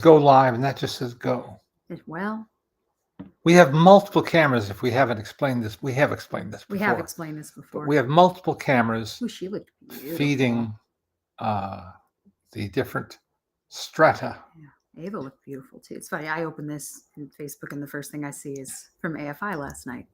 go live, and that just says go. Well, We have multiple cameras. If we haven't explained this, we have explained this before. we have explained this But before. we have multiple cameras Ooh, she looked beautiful. feeding the different strata. Yeah. Ava looked beautiful too. It's funny. I opened this in Facebook, and the first thing I see is from AFI last night.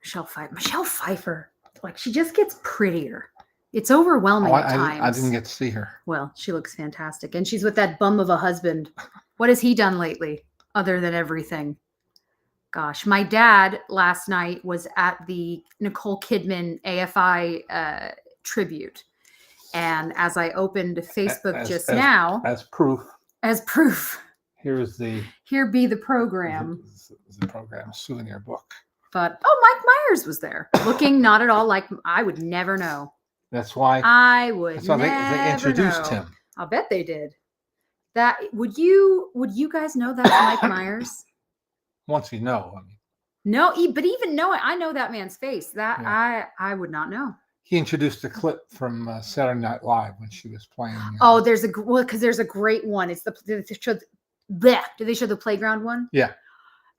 Michelle Pfeiffer. Like, she just gets prettier. It's overwhelming at times. I didn't get to see her. Well, she looks fantastic. And she's with that bum of a husband. What has he done lately other than everything? Gosh, my dad last night was at the Nicole Kidman AFI tribute. And as I opened Facebook now. As proof. Here be the program. The program souvenir book. But, Mike Myers was there. Looking not at all like, I would never know. That's why. They introduced him. I'll bet they did. That would you guys know that's Mike Myers? Once you know, I mean. No, but even knowing, I know that man's face. That yeah. I would not know. He introduced a clip from Saturday Night Live when she was playing. Because there's a great one. It's do they show the playground one? Yeah.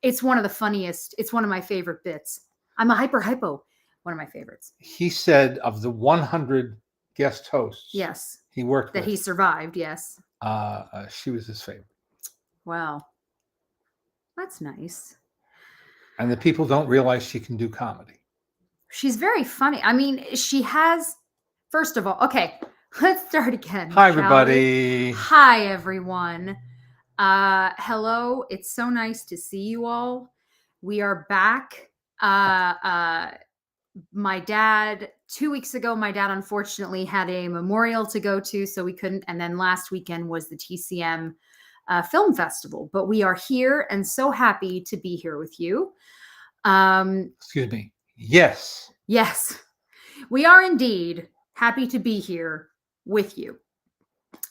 It's one of the funniest. It's one of my favorite bits. I'm a hypo. One of my favorites. He said of the 100 guest hosts. Yes. He worked with. That he survived. Yes. She was his favorite. Wow. That's nice. And the people don't realize she can do comedy. She's very funny. I mean, she has. First of all, okay, let's start again. Hi, everybody. Hi, everyone. Hello. It's so nice to see you all. We are back. My dad, 2 weeks ago, unfortunately had a memorial to go to, so we couldn't. And then last weekend was the TCM Film Festival. But we are here and so happy to be here with you. Excuse me. Yes. Yes, we are indeed happy to be here with you.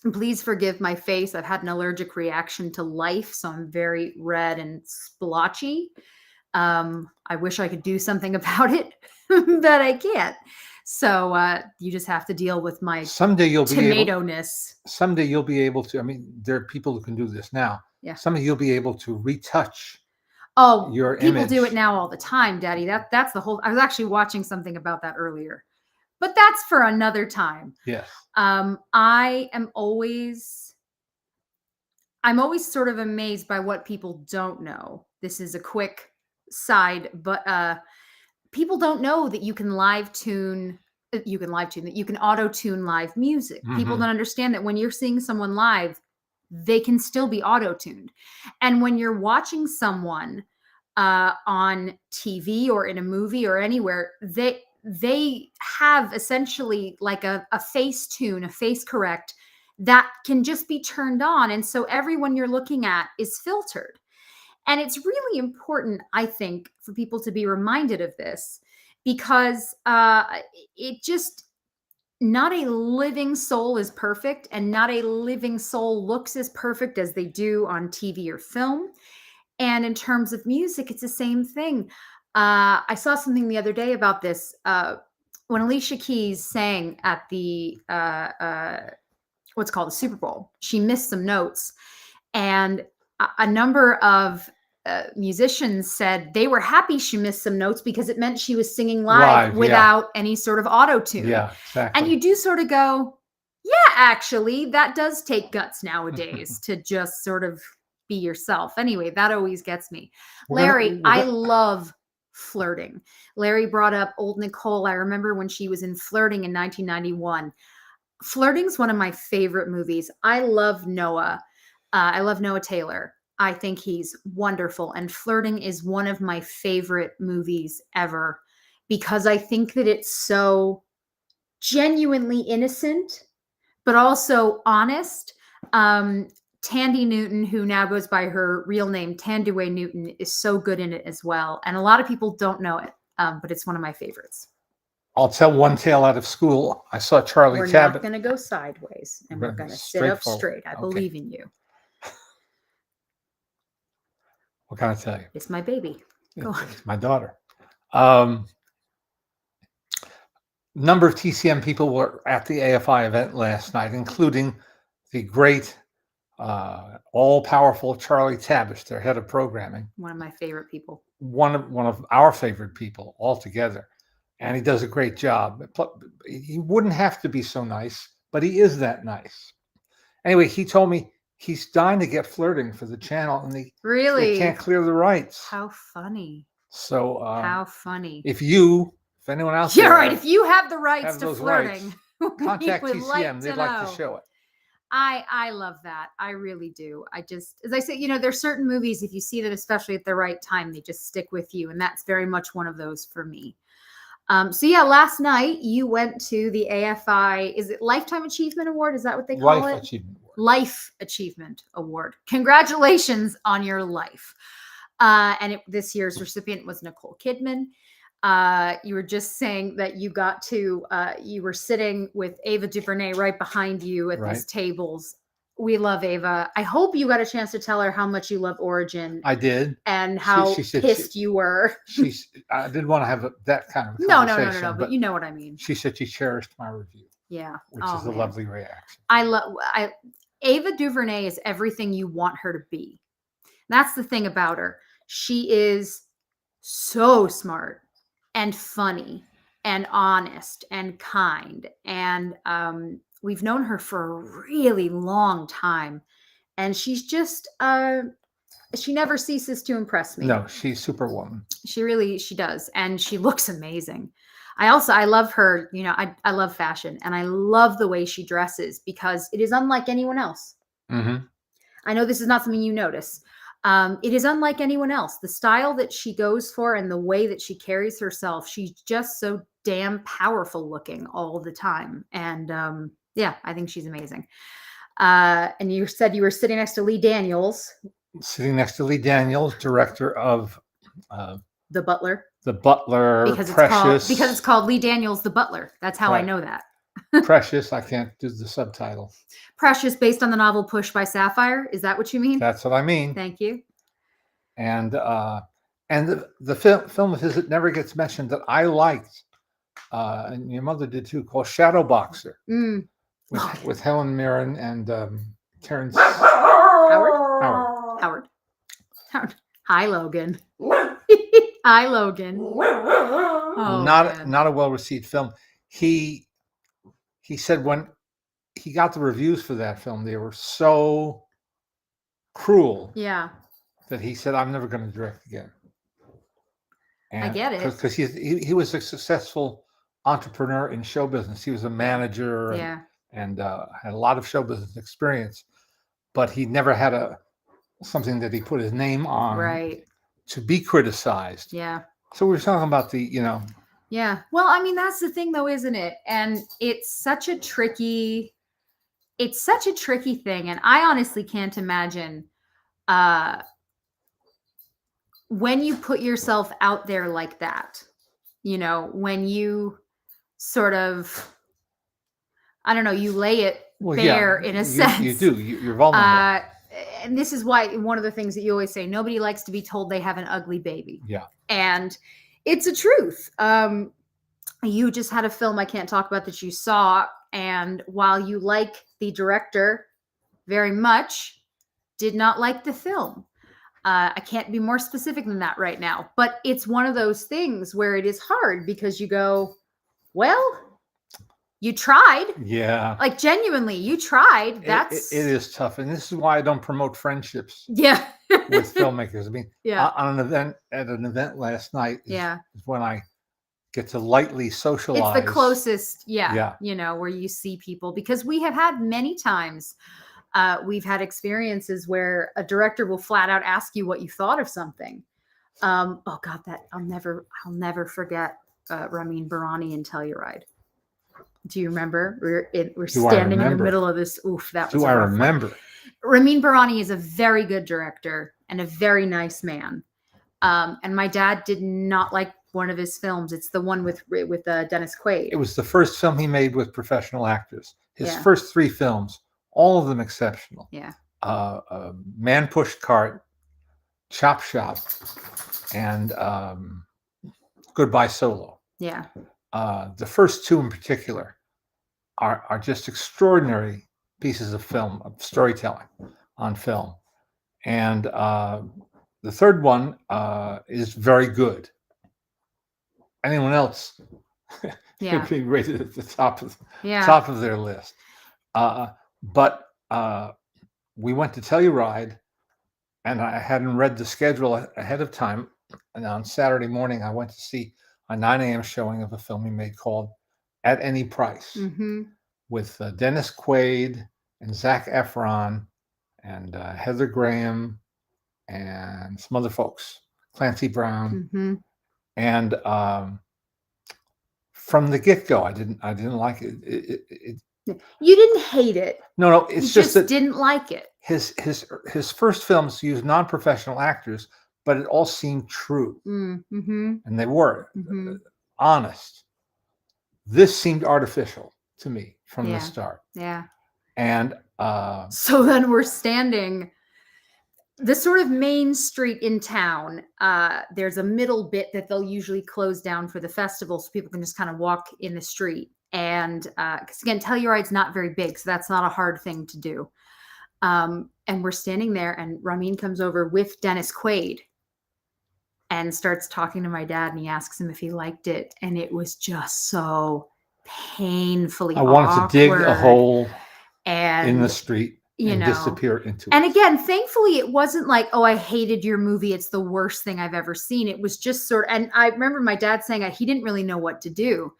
And please forgive my face. I've had an allergic reaction to life, so I'm very red and splotchy. I wish I could do something about it, but I can't. So you just have to deal with my tomato-ness. Someday you'll be able to. I mean, there are people who can do this now. Yeah. Someday you'll be able to retouch. Your people image. Do it now all the time, Daddy. That's the whole. I was actually watching something about that earlier, but that's for another time. Yes. I'm always sort of amazed by what people don't know. This is a quick side, but people don't know that you can that you can auto tune live music. Mm-hmm. People don't understand that when you're seeing someone live, they can still be auto tuned. And when you're watching someone on TV or in a movie or anywhere, they have essentially like a face tune, a face correct that can just be turned on. And so everyone you're looking at is filtered. And it's really important, I think, for people to be reminded of this because not a living soul is perfect, and not a living soul looks as perfect as they do on TV or film. And in terms of music, it's the same thing. I saw something the other day about this. When Alicia Keys sang at the what's called the Super Bowl, she missed some notes, and a number of musicians said they were happy she missed some notes because it meant she was singing live without any sort of auto tune. Yeah, exactly. And you do sort of go, yeah, actually, that does take guts nowadays to just sort of be yourself. Anyway, that always gets me. Larry, I love Flirting. Larry brought up Old Nicole. I remember when she was in Flirting in 1991. Flirting's one of my favorite movies. I love Noah. I love Noah Taylor. I think he's wonderful. And Flirting is one of my favorite movies ever because I think that it's so genuinely innocent, but also honest. Tandy Newton, who now goes by her real name, Tandue Newton, is so good in it as well. And a lot of people don't know it, but it's one of my favorites. I'll tell one tale out of school. I saw Charlie Chaplin. We're not going to go sideways, and we're going to sit up straight. I believe in you. What can I tell you? It's my baby. Go on. It's my daughter. Number of TCM people were at the AFI event last night, including the great all-powerful Charlie Tabish, their head of programming, One of my favorite people. one of our favorite people altogether, and he does a great job. He wouldn't have to be so nice, but he is that nice. Anyway, he told me he's dying to get Flirting for the channel, and they Really? can't clear the rights. How funny. So How funny. if anyone else, Yeah, right. If you have the rights have to those Flirting, contact we would TCM. like They'd to like know. to show it. I love that. I really do. I just, as I say, there's certain movies, if you see them, especially at the right time, they just stick with you. And that's very much one of those for me. So yeah, last night you went to the AFI, is it Lifetime Achievement Award? Is that what they call Life it? Achievement Award. Life Achievement Award. Congratulations on your life. This year's recipient was Nicole Kidman. You were just saying that you got to, you were sitting with Ava DuVernay right behind you at these tables. We love Ava. I hope you got a chance to tell her how much you love Origin. I did. And how pissed you were. I didn't want to have that kind of conversation. No, but you know what I mean. She said she cherished my review. Yeah. Which is a lovely reaction. Ava DuVernay is everything you want her to be. That's the thing about her. She is so smart and funny and honest and kind. And we've known her for a really long time. And she's just, she never ceases to impress me. No, she's Superwoman. She does. And she looks amazing. I love her, I love fashion, and I love the way she dresses because it is unlike anyone else. Mm-hmm. I know this is not something you notice. It is unlike anyone else. The style that she goes for and the way that she carries herself, she's just so damn powerful looking all the time. And I think she's amazing. And you said you were sitting next to Lee Daniels. Sitting next to Lee Daniels, director of The Butler. The Butler, because Precious. It's called Lee Daniels, The Butler. That's how I know that. Precious, I can't do the subtitle. Precious, based on the novel Push by Sapphire. Is that what you mean? That's what I mean. Thank you. And the film of his that never gets mentioned that I liked, and your mother did too, called Shadow Boxer, with Helen Mirren and Terrence Howard. Hi, Logan. Hi, Logan. Oh, not a well-received film. He said when he got the reviews for that film, they were so cruel. Yeah. That he said, I'm never going to direct again. And I get it. Because he was a successful entrepreneur in show business. He was a manager and had a lot of show business experience, but he never had something that he put his name on to be criticized. Yeah. So we were talking about Yeah. Well, I mean, that's the thing though, isn't it? And it's such a tricky thing. And I honestly can't imagine when you put yourself out there like that, when you sort of, I don't know, you lay it bare in a sense. You do. You're vulnerable. And this is why one of the things that you always say, nobody likes to be told they have an ugly baby. Yeah. And it's a truth. You just had a film I can't talk about that you saw. And while you like the director very much, did not like the film. I can't be more specific than that right now. But it's one of those things where it is hard because you go, well, you tried. Yeah. Like genuinely, you tried. It is tough. And this is why I don't promote friendships. Yeah. with filmmakers. I mean, at an event last night is when I get to lightly socialize. It's the closest, where you see people, because we have had many times, we've had experiences where a director will flat out ask you what you thought of something. Oh God, that I'll never forget Ramin Barani in Telluride. Do you remember? We're standing in the middle of this. Oof, that was. Do I remember? Ramin Barani is a very good director and a very nice man. And my dad did not like one of his films. It's the one with Dennis Quaid. It was the first film he made with professional actors. His first 3 films, all of them exceptional. Yeah. Man Push Cart, Chop Shop, and Goodbye Solo. Yeah. The first 2 in particular are just extraordinary pieces of film, of storytelling. on film. And the third one is very good. Anyone else could be rated at the top of their list. But we went to Telluride, and I hadn't read the schedule ahead of time. And on Saturday morning, I went to see a 9 a.m. showing of a film he made called At Any Price, with Dennis Quaid and Zac Efron and Heather Graham and some other folks, Clancy Brown. And from the get-go, I didn't like it. You didn't hate it. No, it's just that didn't like it. His first films used non-professional actors, but it all seemed true, and they were honest. This seemed artificial to me from the start. Yeah. And so then we're standing the sort of main street in town. There's a middle bit that they'll usually close down for the festival, so people can just kind of walk in the street. And because again, Telluride's not very big, so that's not a hard thing to do. And we're standing there, and Ramin comes over with Dennis Quaid and starts talking to my dad, and he asks him if he liked it. And it was just so painfully awkward. I wanted to dig a hole in the street and disappear into it. And again, thankfully, it wasn't like, oh, I hated your movie, it's the worst thing I've ever seen. It was just sort of, and I remember my dad saying he didn't really know what to do.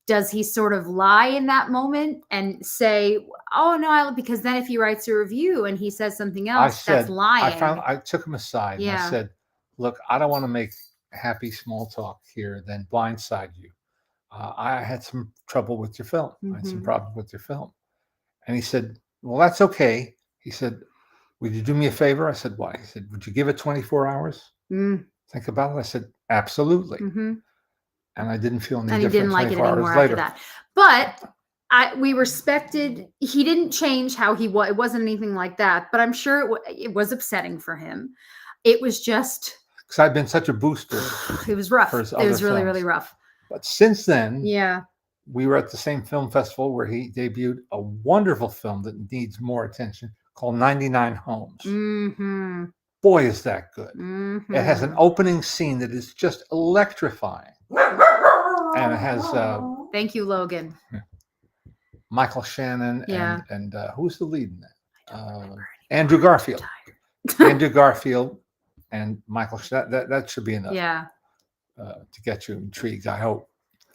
Does he sort of lie in that moment and say, oh, no, because then if he writes a review and he says something else, that's lying. I took him aside and I said, look, I don't want to make happy small talk here, then blindside you. I had some trouble with your film. I had some problems with your film. And he said, well, that's okay. He said, would you do me a favor? I said, why? He said, would you give it 24 hours? Think about it. I said, absolutely. And I didn't feel any different. And he didn't like it anymore after that. But we respected, he didn't change how he was. It wasn't anything like that. But I'm sure it was upsetting for him. It was just. Because I've been such a booster. It was rough. It was really, really rough. But since then, we were at the same film festival where he debuted a wonderful film that needs more attention called 99 Homes. Boy, is that good. It has an opening scene that is just electrifying. And it has... thank you, Logan. Michael Shannon and who's the lead in that? Andrew Garfield. Andrew Garfield and Michael Shannon. That should be enough. To get you intrigued, I hope.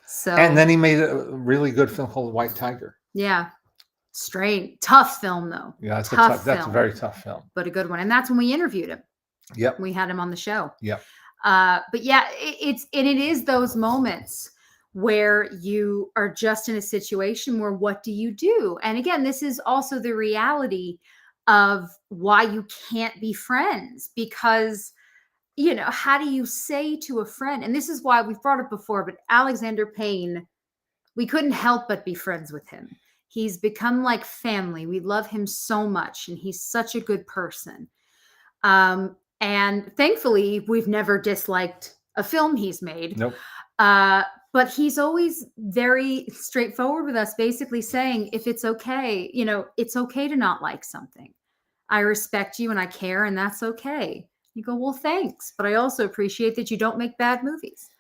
So, and then he made a really good film called White Tiger. Yeah. Tough film though. Yeah, that's a very tough film. But a good one. And that's when we interviewed him. Yep. We had him on the show. Yep. But yeah, it is those moments where you are just in a situation where what do you do? And again, this is also the reality of why you can't be friends, because how do you say to a friend, and this is why we've brought it before, but Alexander Payne, we couldn't help but be friends with him. He's become like family. We love him so much, and he's such a good person. And thankfully, we've never disliked a film he's made. Nope. But he's always very straightforward with us, basically saying, if it's okay, it's okay to not like something. I respect you and I care, and that's okay. You go, well, thanks. But I also appreciate that you don't make bad movies.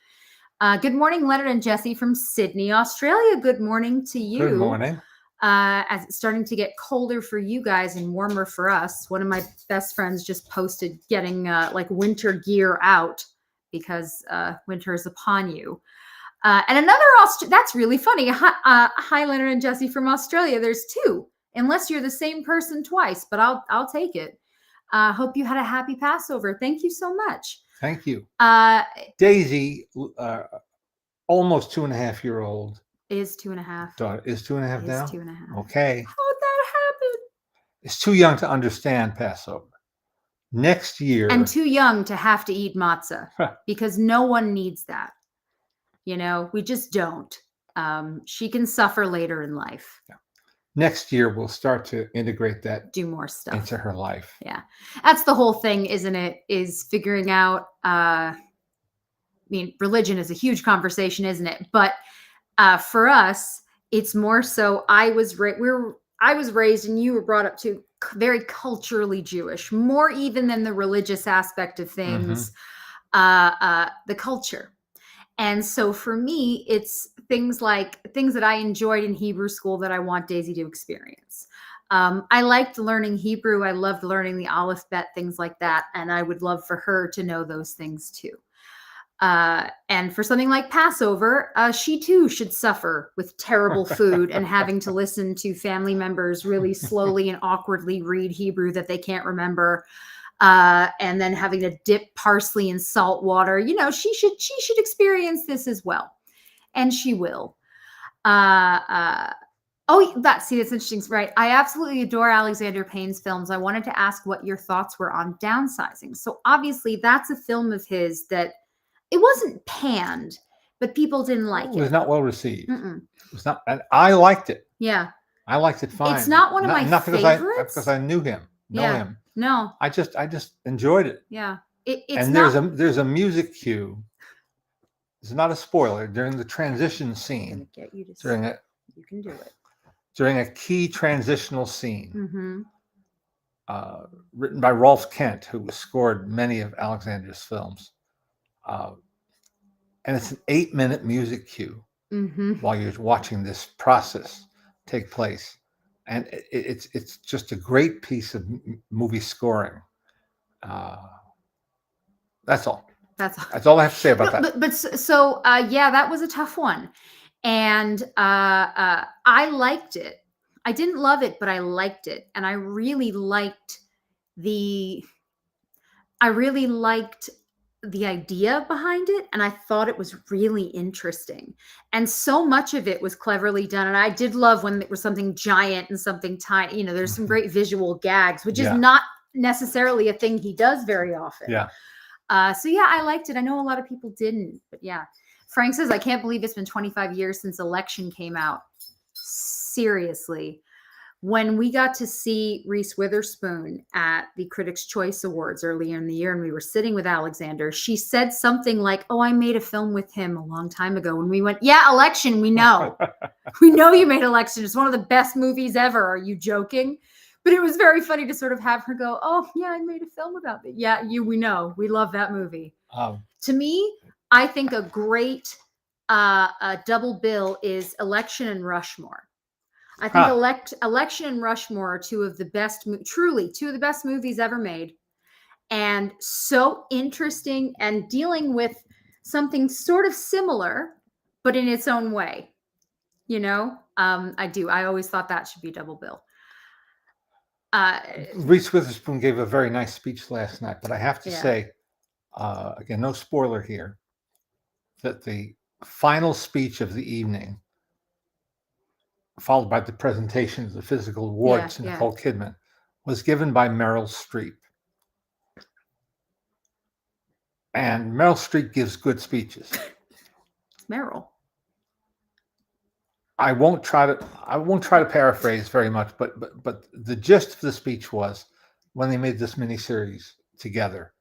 Good morning, Leonard and Jesse from Sydney, Australia. Good morning to you. Good morning. As it's starting to get colder for you guys and warmer for us. One of my best friends just posted getting winter gear out because winter is upon you. And another, that's really funny. Hi, Leonard and Jesse from Australia. There's two, unless you're the same person twice, but I'll take it. Hope you had a happy Passover. Thank you so much. Thank you. Daisy, almost 2.5-year-old. Is 2.5. Daughter is 2.5 now? Is 2.5. Okay. How'd that happen? It's too young to understand Passover. Next year. And too young to have to eat matzah because no one needs that. We just don't. She can suffer later in life. Yeah. Next year, we'll start to integrate that. Do more stuff into her life. Yeah. That's the whole thing, isn't it? Is figuring out, religion is a huge conversation, isn't it? But for us, it's more so I was raised and you were brought up to very culturally Jewish, more even than the religious aspect of things, the culture. And so for me, it's things that I enjoyed in Hebrew school that I want Daisy to experience. I liked learning Hebrew. I loved learning the alphabet, things like that. And I would love for her to know those things too. And for something like Passover, she too should suffer with terrible food and having to listen to family members really slowly and awkwardly read Hebrew that they can't remember. And then having to dip parsley in salt water. She should experience this as well. And she will. That's interesting, right? I absolutely adore Alexander Payne's films. I wanted to ask what your thoughts were on Downsizing. So obviously that's a film of his that it wasn't panned, but people didn't like it. It was not well received. It was not, and I liked it. Yeah. I liked it fine. It's not one of my favorites. Because I knew him. Him. No. I just Yeah. enjoyed it. There's a music cue. It's not a spoiler during the transition scene. Get you to you can do it. During a key transitional scene, written by Rolf Kent, who scored many of Alexander's films. And it's an 8-minute music cue while you're watching this process take place. And it's just a great piece of movie scoring. That's all. That's all I have to say about that. But that was a tough one. And I liked it. I didn't love it, but I liked it. And I really liked the idea behind it. And I thought it was really interesting. And so much of it was cleverly done. And I did love when it was something giant and something tiny. There's some great visual gags, which is not necessarily a thing he does very often. Yeah. I liked it. I know a lot of people didn't, but yeah. Frank says, I can't believe it's been 25 years since Election came out. Seriously. When we got to see Reese Witherspoon at the Critics' Choice Awards earlier in the year, and we were sitting with Alexander, she said something like, I made a film with him a long time ago. And we went, yeah, Election, we know. We know you made Election. It's one of the best movies ever. Are you joking? But it was very funny to sort of have her go, oh, yeah, I made a film about it. Yeah, we know. We love that movie. To me, I think a great double bill is Election and Rushmore. I think Election and Rushmore are two of the best movies ever made. And so interesting and dealing with something sort of similar, but in its own way. I do. I always thought that should be double bill. Reese Witherspoon gave a very nice speech last night, but I have to say, again, no spoiler here, that the final speech of the evening, followed by the presentation of the physical award to Nicole Kidman, was given by Meryl Streep. And Meryl Streep gives good speeches. Meryl. I won't try to paraphrase very much, but the gist of the speech was when they made this miniseries together.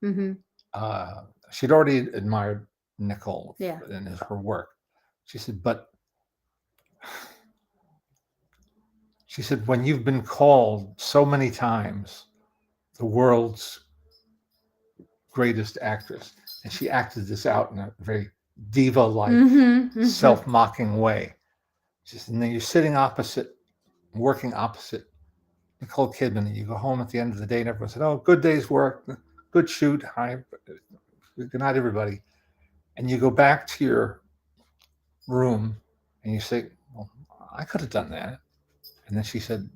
She'd already admired Nicole and her work. She said, when you've been called so many times the world's greatest actress, and she acted this out in a very diva-like, self-mocking way. And then you're sitting opposite, working opposite Nicole Kidman, and you go home at the end of the day and everyone said, oh, good day's work, good shoot, hi, good night, everybody. And you go back to your room and you say, well, I could have done that. And then she said,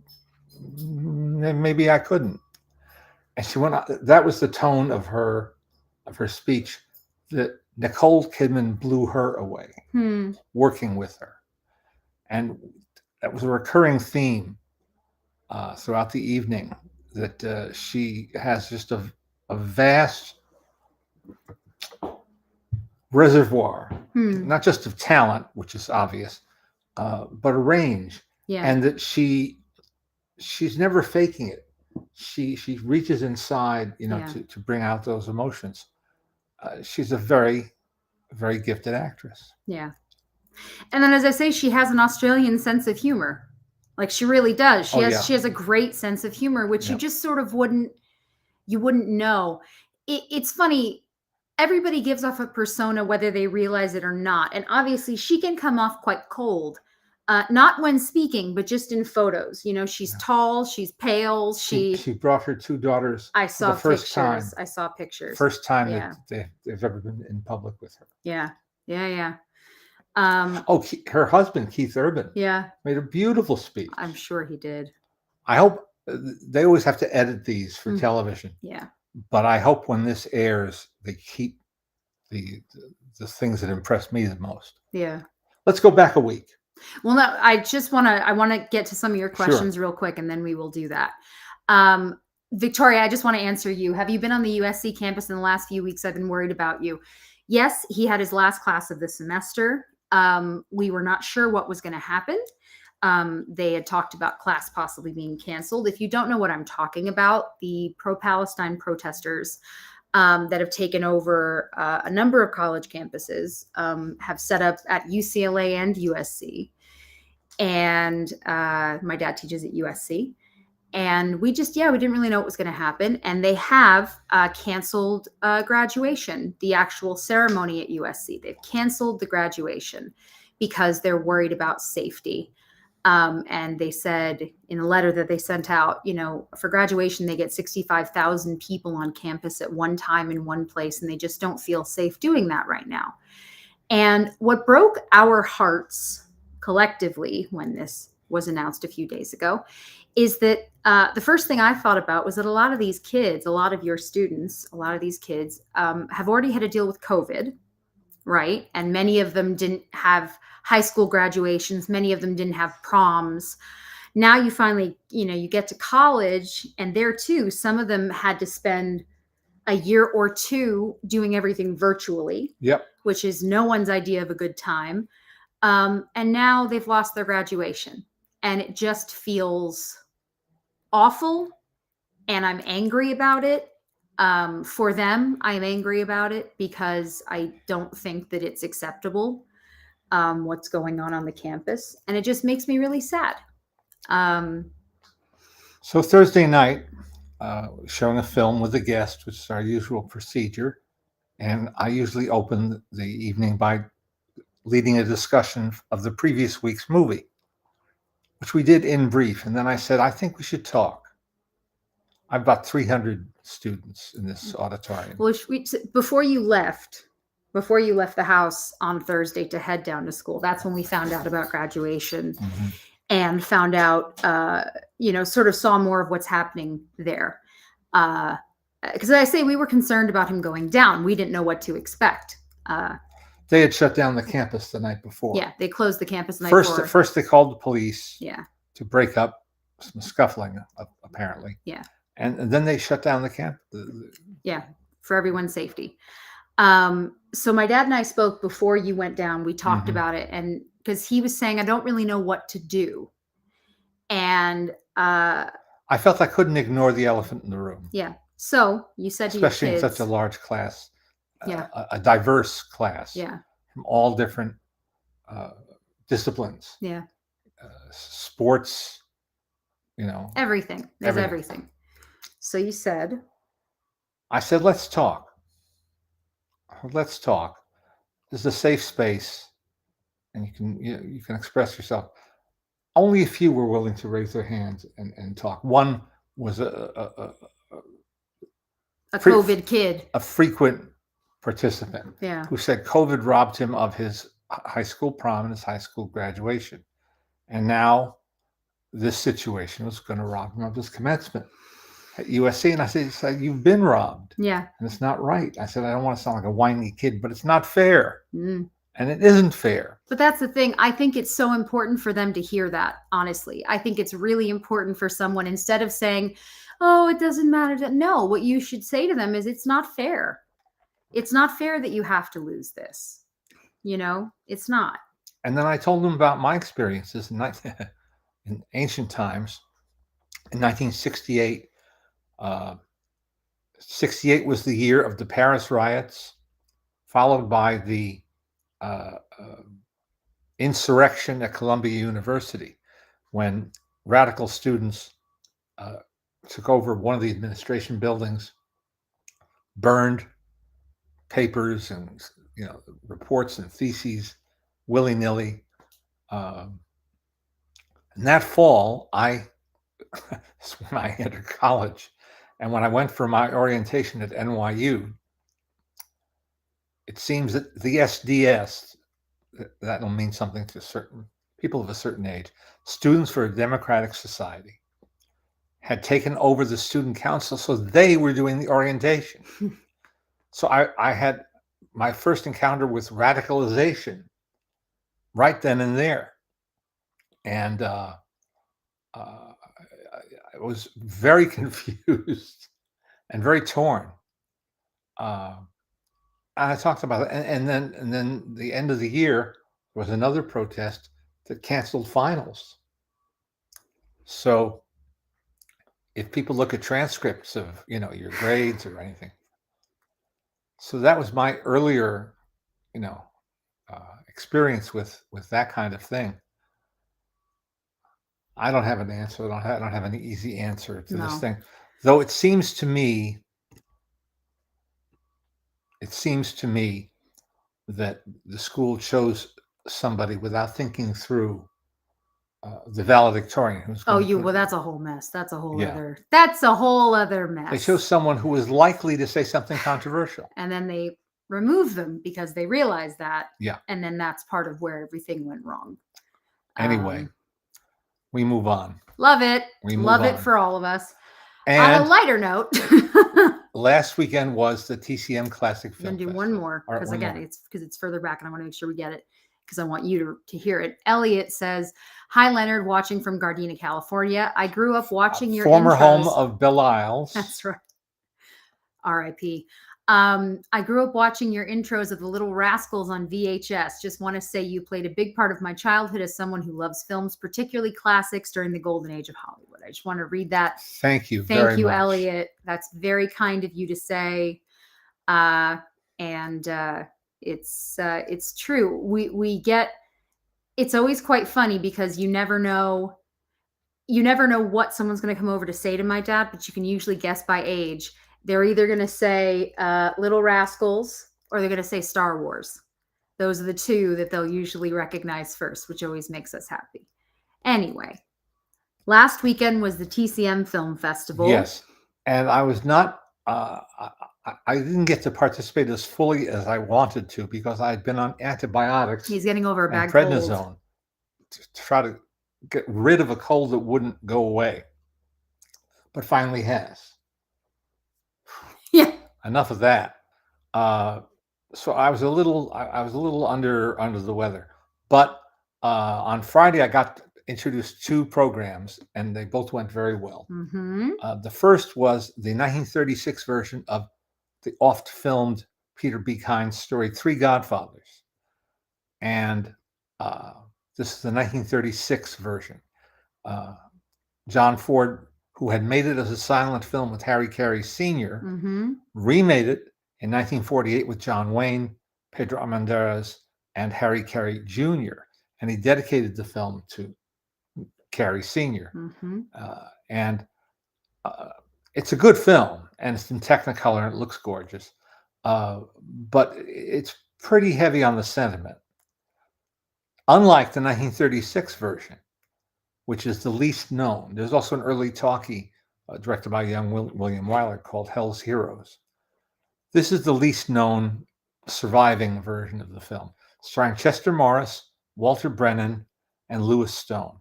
maybe I couldn't. And she went, that was the tone of her speech, that Nicole Kidman blew her away, working with her. And that was a recurring theme throughout the evening, that she has just a vast reservoir, not just of talent, which is obvious, but a range. And that she's never faking it. She reaches inside, to bring out those emotions. She's a very, very gifted actress. Yeah. And then, as I say, she has an Australian sense of humor. Like she really does. She Oh, has a great sense of humor, which you Yep. just sort of wouldn't know. It's funny. Everybody gives off a persona whether they realize it or not. And obviously she can come off quite cold. Not when speaking, but just in photos. You know, she's tall, she's pale. She brought her two daughters I for saw the first time. pictures. I saw pictures. First time that they've ever been in public with her. Yeah. Yeah. Her husband, Keith Urban, made a beautiful speech. I'm sure he did. I hope they always have to edit these for television. Yeah. But I hope when this airs, they keep the things that impressed me the most. Yeah. Let's go back a week. Well, no, I want to get to some of your questions real quick, and then we will do that. Victoria, I just want to answer you. Have you been on the USC campus in the last few weeks? I've been worried about you. Yes, he had his last class of the semester. We were not sure what was going to happen. They had talked about class possibly being canceled. If you don't know what I'm talking about, the pro-Palestine protesters that have taken over a number of college campuses have set up at UCLA and USC. And my dad teaches at USC. And we didn't really know what was going to happen. And they have canceled graduation, the actual ceremony at USC. They've canceled the graduation because they're worried about safety. And they said in a letter that they sent out, you know, for graduation, they get 65,000 people on campus at one time in one place, and they just don't feel safe doing that right now. And what broke our hearts collectively when this was announced a few days ago is that the first thing I thought about was that a lot of these kids, a lot of your students, a lot of these kids have already had to deal with COVID, right? And many of them didn't have high school graduations. Many of them didn't have proms. Now you finally, you know, you get to college, and there too, some of them had to spend a year or two doing everything virtually. Yep. Which is no one's idea of a good time. And now they've lost their graduation, and it just feels awful. And I'm angry about it. For them, I'm angry about it because I don't think that it's acceptable what's going on the campus. And it just makes me really sad. So Thursday night, showing a film with a guest, which is our usual procedure. And I usually open the evening by leading a discussion of the previous week's movie, which we did in brief. And then I said, I think we should talk. I've got 300 students in this auditorium. Well, before you left the house on Thursday to head down to school, that's when we found out about graduation and found out, sort of saw more of what's happening there. Because I say we were concerned about him going down. We didn't know what to expect. They had shut down the campus the night before. Yeah, they closed the campus the night before. First, they called the police. Yeah. To break up some scuffling, apparently. Yeah. And then they shut down the camp. Yeah, for everyone's safety. So my dad and I spoke before you went down. We talked about it, and because he was saying, I don't really know what to do. And I felt I couldn't ignore the elephant in the room. Yeah. So you said to your kids, especially in such a large class, yeah, a diverse class, yeah, from all different disciplines. Yeah. Sports, everything. There's everything. So you said, I said, let's talk. Let's talk. This is a safe space, and you can express yourself. Only a few were willing to raise their hands and talk. One was a COVID kid, a frequent participant, yeah, who said COVID robbed him of his high school prom and his high school graduation, and now this situation was going to rob him of his commencement at USC. And I said, you've been robbed. Yeah. And it's not right. I said, I don't want to sound like a whiny kid, but it's not fair. And it isn't fair. But that's the thing. I think it's so important for them to hear that, honestly. I think it's really important for someone, instead of saying, oh, it doesn't matter. No, what you should say to them is, it's not fair. It's not fair that you have to lose this. It's not. And then I told them about my experiences in ancient times. In 1968, 68 was the year of the Paris riots, followed by the insurrection at Columbia University, when radical students took over one of the administration buildings, burned papers and reports and theses willy-nilly. And that fall, that's when I entered college. And when I went for my orientation at NYU, it seems that the SDS, that'll mean something to certain people of a certain age, Students for a Democratic Society, had taken over the student council, so they were doing the orientation. So I had my first encounter with radicalization right then and there. And I was very confused and very torn. And I talked about it. And then the end of the year was another protest that canceled finals. So if people look at transcripts of, your grades or anything. So that was my earlier, experience with that kind of thing. I don't have an answer. I don't have any easy answer to this thing. Though it seems to me that the school chose somebody without thinking through the valedictorian. Well, that's a whole mess. That's a whole other mess. They chose someone who was likely to say something controversial. And then they removed them because they realized that. Yeah. And then that's part of where everything went wrong. Anyway, we move on. Love it. Love it for all of us. And on a lighter note, last weekend was the TCM Classic Film Festival. I'm going to do one more because it's further back and I want to make sure we get it because I want you to hear it. Elliot says, "Hi Leonard, watching from Gardena, California. I grew up watching your former intros." Home of Bill Isles. That's right. R.I.P. I grew up watching your intros of The Little Rascals on VHS. Just want to say you played a big part of my childhood as someone who loves films, particularly classics during the golden age of Hollywood." I just want to read that. Thank you. Thank you, much. Elliot. That's very kind of you to say. It's true. We get, it's always quite funny because you never know what someone's going to come over to say to my dad, but you can usually guess by age. They're either going to say Little Rascals or they're going to say Star Wars. Those are the two that they'll usually recognize first, which always makes us happy. Anyway, last weekend was the TCM Film Festival. Yes. And I was not, I didn't get to participate as fully as I wanted to because I had been on antibiotics. He's getting over a bad prednisone cold. To try to get rid of a cold that wouldn't go away, but finally has. Yeah. Enough of that. So I was a little under the weather, but on Friday I got introduced 2 programs, and they both went very well. Mm-hmm. The first was the 1936 version of the oft-filmed Peter B. Kynes story, Three Godfathers, and this is the 1936 version. John Ford, who had made it as a silent film with Harry Carey Sr., Mm-hmm. remade it in 1948 with John Wayne, Pedro Armendáriz, and Harry Carey Jr., and he dedicated the film to Carey Sr. Mm-hmm. And it's a good film, and it's in Technicolor, and it looks gorgeous, but it's pretty heavy on the sentiment. Unlike the 1936 version, which is the least known. There's also an early talkie directed by young William Wyler called Hell's Heroes. This is the least known surviving version of the film, starring Chester Morris, Walter Brennan, and Louis Stone,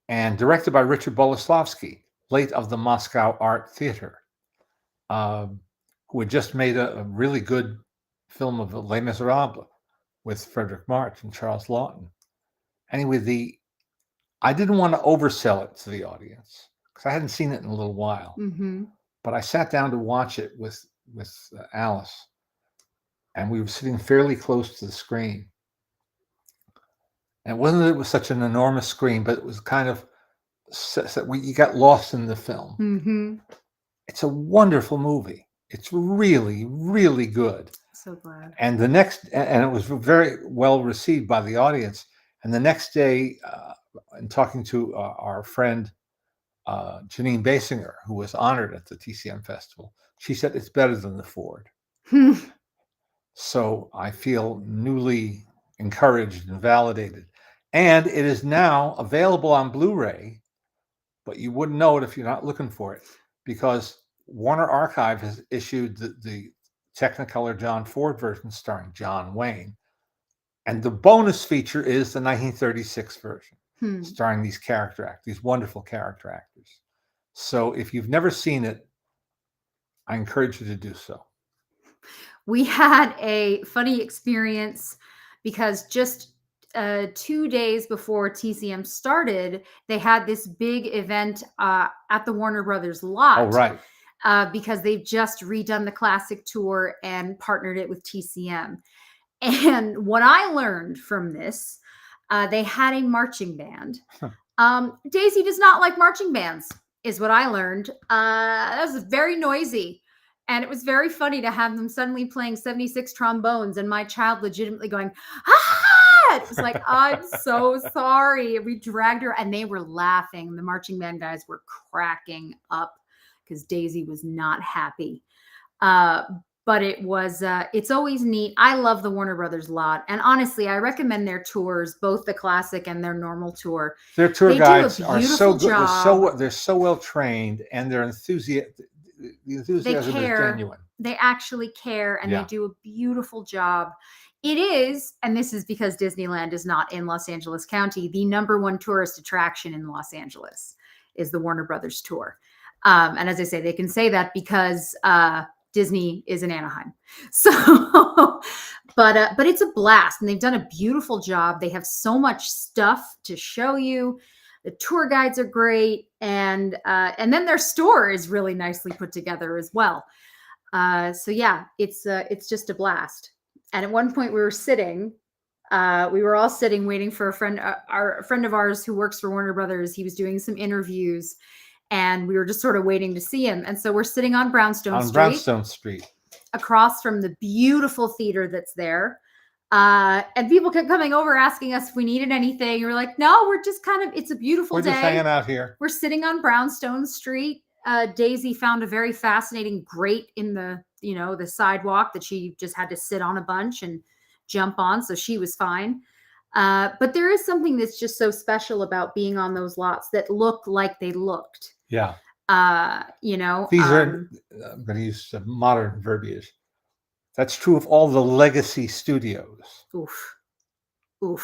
and directed by Richard Boleslavsky, late of the Moscow Art Theater, who had just made a really good film of Les Miserables with Frederick March and Charles Lawton. Anyway, I didn't want to oversell it to the audience because I hadn't seen it in a little while. Mm-hmm. But I sat down to watch it with Alice, and we were sitting fairly close to the screen. And it wasn't that it was such an enormous screen, but it was kind of you got lost in the film. Mm-hmm. It's a wonderful movie. It's really, really good. So glad. And and it was very well received by the audience. And the next day, in talking to our friend Janine Basinger, who was honored at the TCM Festival, she said it's better than the Ford. So I feel newly encouraged and validated. And it is now available on Blu-ray, but you wouldn't know it if you're not looking for it, because Warner Archive has issued the Technicolor John Ford version starring John Wayne. And the bonus feature is the 1936 version, starring these wonderful character actors. So if you've never seen it, I encourage you to do so. We had a funny experience because just 2 days before TCM started, they had this big event at the Warner Brothers lot. Oh, right. Because they've just redone the classic tour and partnered it with TCM. And what I learned from this, they had a marching band. Daisy does not like marching bands, is what I learned. That was very noisy. And it was very funny to have them suddenly playing 76 trombones and my child legitimately going, ah! It was like, I'm so sorry. We dragged her and they were laughing. The marching band guys were cracking up because Daisy was not happy. But it was, it's always neat. I love the Warner Brothers lot. And honestly, I recommend their tours, both the classic and their normal tour. Their tour guides are so good. They're so well trained and they're enthusiastic. The enthusiasm is genuine. They actually care and they do a beautiful job. It is, and this is because Disneyland is not in Los Angeles County, the #1 tourist attraction in Los Angeles is the Warner Brothers tour. And as I say, they can say that because Disney is in Anaheim. So, but it's a blast and they've done a beautiful job. They have so much stuff to show you. The tour guides are great. And then their store is really nicely put together as well. So yeah, it's just a blast. And at one point we were all sitting waiting for a friend of ours who works for Warner Brothers. He was doing some interviews and we were just sort of waiting to see him. And so we're sitting on Brownstone Street across from the beautiful theater that's there. And people kept coming over asking us if we needed anything. We were like, no, we're just it's a beautiful day. We're just hanging out here. We're sitting on Brownstone Street. Daisy found a very fascinating grate in the sidewalk that she just had to sit on a bunch and jump on. So she was fine. But there is something that's just so special about being on those lots that look like they looked. Yeah. These are, I'm going to use some modern verbiage. That's true of all the legacy studios. Oof. Don't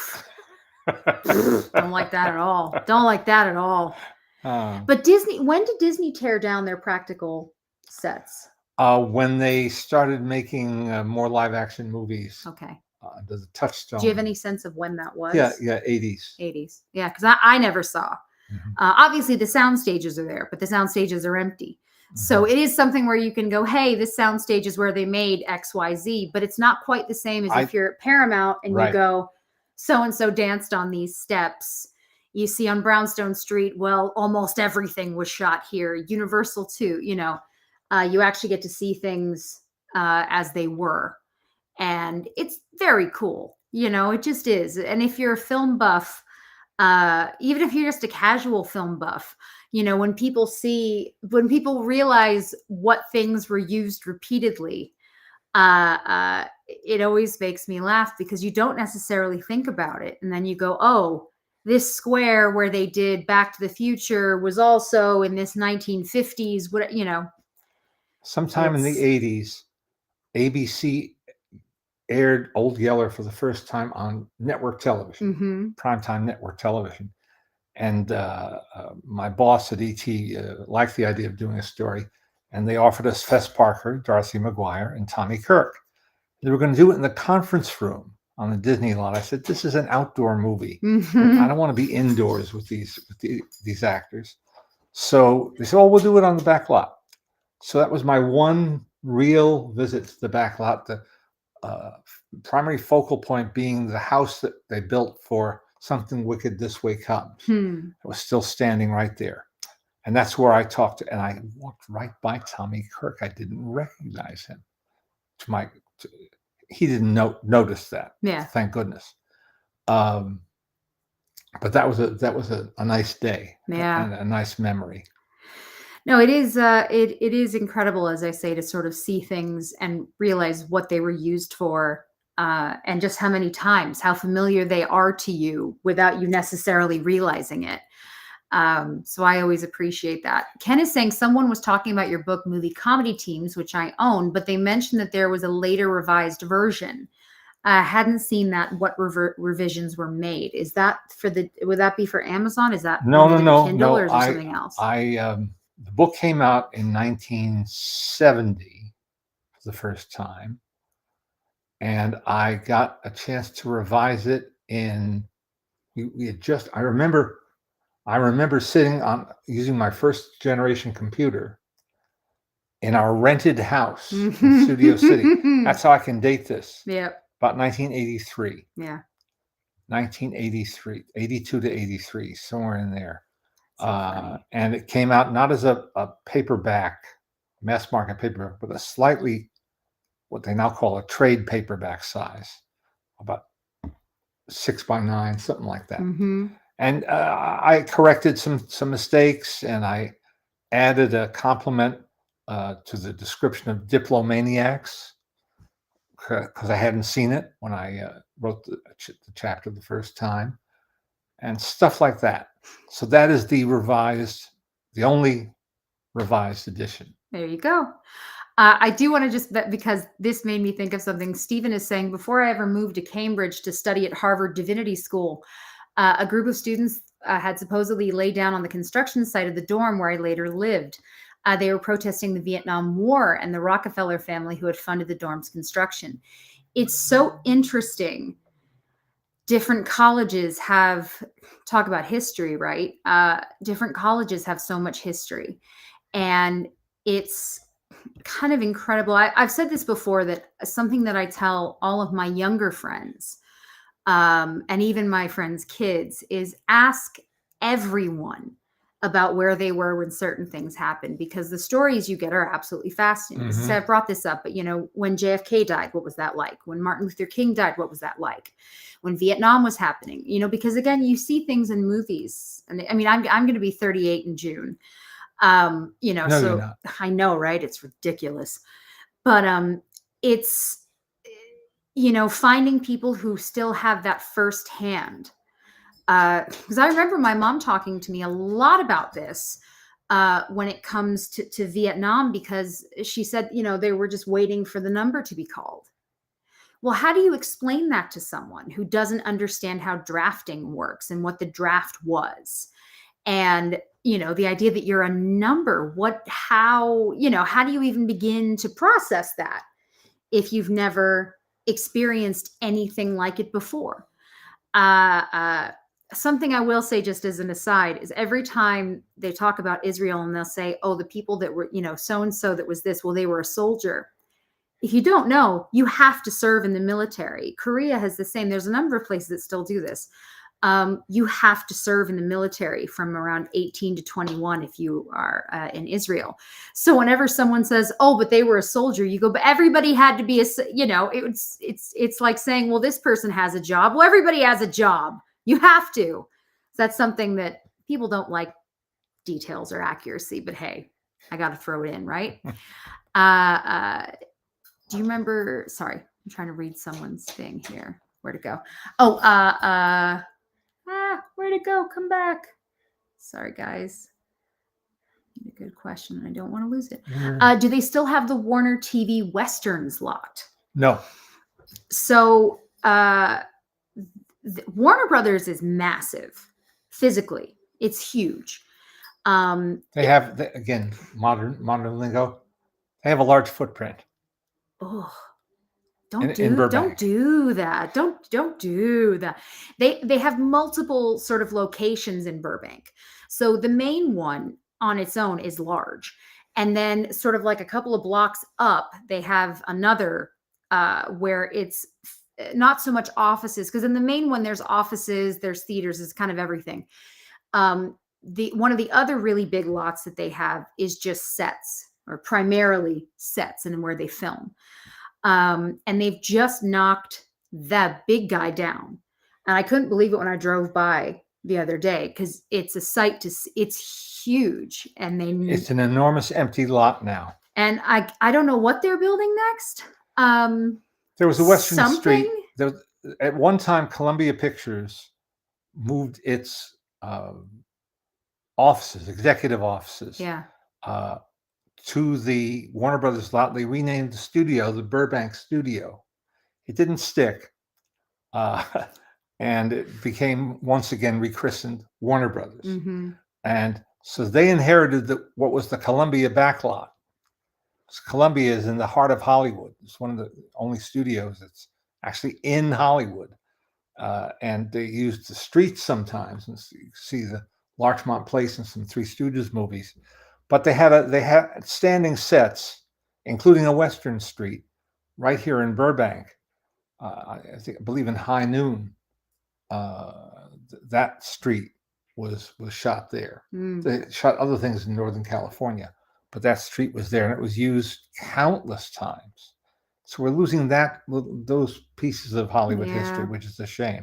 like that at all. Don't like that at all. But when did Disney tear down their practical sets? When they started making more live action movies. Okay. The Touchstone. Do you have any sense of when that was? Yeah, 80s. 80s. Yeah, because I never saw. Mm-hmm. Obviously, the sound stages are there, but the sound stages are empty. Mm-hmm. So it is something where you can go, hey, this sound stage is where they made XYZ, but it's not quite the same as if you're at Paramount and you go, so-and-so danced on these steps. You see on Brownstone Street, well, almost everything was shot here. Universal too, you actually get to see things as they were. And it's very cool. It just is. And if you're a film buff, even if you're just a casual film buff, when people realize what things were used repeatedly, it always makes me laugh because you don't necessarily think about it. And then you go, oh, this square where they did Back to the Future was also in this 1950s, Sometime in the 80s, ABC aired Old Yeller for the first time on network television, primetime network television. And my boss at ET liked the idea of doing a story. And they offered us Fess Parker, Dorothy McGuire, and Tommy Kirk. They were going to do it in the conference room on the Disney lot. I said, this is an outdoor movie. I don't want to be indoors with these actors. So they said, oh, we'll do it on the back lot. So that was my one real visit to the back lot. The primary focal point being the house that they built for Something Wicked This Way Comes. It was still standing right there. And that's where I talked to, and I walked right by Tommy Kirk. I didn't recognize him. He didn't notice that. Yeah. Thank goodness. And but that was a nice day and a nice memory. No, it is. It is incredible, as I say, to sort of see things and realize what they were used for, and just how many times, how familiar they are to you without you necessarily realizing it. So I always appreciate that. Ken is saying someone was talking about your book, Movie Comedy Teams, which I own, but they mentioned that there was a later revised version. I hadn't seen that. What revisions were made? Is that would that be for Amazon? Is that Kindle, or is there something else? The book came out in 1970 for the first time, and I got a chance to revise it in. I remember sitting on using my first generation computer in our rented house in Studio City. That's how I can date this. Yeah. About 1983. Yeah. 1983, 82 to 83, somewhere in there. And it came out not as a paperback, mass market paperback, but a slightly, what they now call a trade paperback size, about 6x9, something like that. And I corrected some mistakes, and I added a compliment to the description of diplomaniacs, because I hadn't seen it when I wrote the chapter the first time, and stuff like that. So that is the only revised edition. There you go. I do want to just, because this made me think of something. Stephen is saying, before I ever moved to Cambridge to study at Harvard Divinity School, a group of students had supposedly laid down on the construction site of the dorm where I later lived. They were protesting the Vietnam War and the Rockefeller family who had funded the dorm's construction. It's so interesting. Different colleges talk about history, right? Different colleges have so much history, and it's kind of incredible. I've said this before, that something that I tell all of my younger friends, and even my friends' kids, is ask everyone about where they were when certain things happened, because the stories you get are absolutely fascinating. So I brought this up, but when JFK died, what was that like? When Martin Luther King died, what was that like? When Vietnam was happening, because again, you see things in movies. And I mean, I'm going to be 38 in June. No, so I know, right? It's ridiculous, but it's, finding people who still have that firsthand. Because I remember my mom talking to me a lot about this when it comes to Vietnam, because she said, they were just waiting for the number to be called. Well, how do you explain that to someone who doesn't understand how drafting works and what the draft was? And, the idea that you're a number, how do you even begin to process that if you've never experienced anything like it before? Something I will say, just as an aside, is every time they talk about Israel and they'll say, oh, the people that were, so-and-so that was this, well, they were a soldier. If you don't know, you have to serve in the military. Korea has the same. There's a number of places that still do this. You have to serve in the military from around 18 to 21 if you are in Israel. So whenever someone says, oh, but they were a soldier, you go, but everybody had to be it's like saying, well, this person has a job. Well, everybody has a job. You have to. So that's something that people don't like, details or accuracy, but hey, I got to throw it in, right? Do you remember? Sorry, I'm trying to read someone's thing here. Where'd it go? Oh, where'd it go? Come back. Sorry, guys. A good question. I don't want to lose it. Do they still have the Warner TV Westerns lot? No. So, Warner Brothers is massive physically. It's huge. They have, again, modern lingo. They have a large footprint. Oh, don't do that. Don't do that. They have multiple sort of locations in Burbank. So the main one on its own is large. And then sort of like a couple of blocks up, they have another where it's not so much offices, because in the main one, there's offices, there's theaters, it's kind of everything. One of the other really big lots that they have is just sets, or primarily sets, and where they film. And they've just knocked that big guy down. And I couldn't believe it when I drove by the other day because it's a sight to see. It's huge, and it's an enormous empty lot now. And I don't know what they're building next. There was a Western Street. There, at one time, Columbia Pictures moved its offices, executive offices, to the Warner Brothers lot. They renamed the studio the Burbank Studio. It didn't stick, and it became once again rechristened Warner Brothers. Mm-hmm. And so they inherited what was the Columbia backlot. So Columbia is in the heart of Hollywood. It's one of the only studios that's actually in Hollywood. And they used the streets sometimes, and so you see the Larchmont Place and some Three Stooges movies. But they had standing sets, including a Western Street, right here in Burbank. I believe in High Noon. That street was shot there. They shot other things in Northern California, but that street was there, and it was used countless times. So we're losing those pieces of Hollywood history, which is a shame.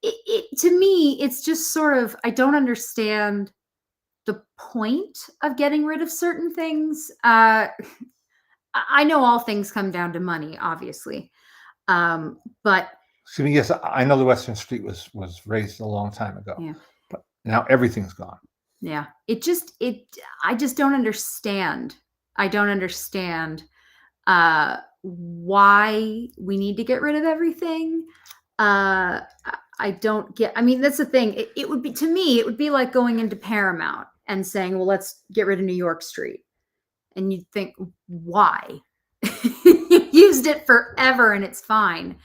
To me, it's just sort of, I don't understand the point of getting rid of certain things. I know all things come down to money, obviously. But excuse me, yes, I know the Western Street was raised a long time ago. Yeah. But now everything's gone. Yeah. I just don't understand. I don't understand why we need to get rid of everything. I don't get, I mean, that's the thing. It would be, to me, it would be like going into Paramount and saying, well, let's get rid of New York Street. And you'd think, why? You used it forever and it's fine.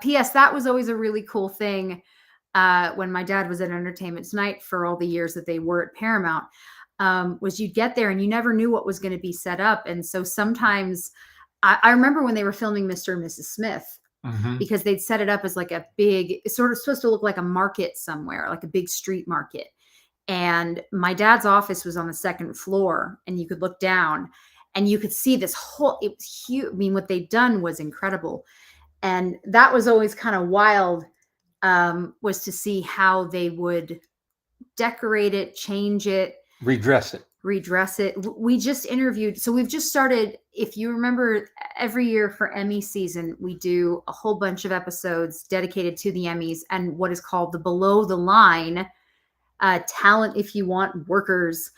P.S. That was always a really cool thing when my dad was at Entertainment Tonight for all the years that they were at Paramount, was you'd get there and you never knew what was going to be set up. And so sometimes I remember when they were filming Mr. and Mrs. Smith, because they'd set it up as like a big, it's sort of supposed to look like a market somewhere, like a big street market. And my dad's office was on the second floor, and you could look down and you could see this whole, it was huge. I mean, what they'd done was incredible. And that was always kind of wild, was to see how they would decorate it, change it, redress it. We just interviewed. So we've just started, if you remember, every year for Emmy season, we do a whole bunch of episodes dedicated to the Emmys and what is called the below the line talent, if you want, workers.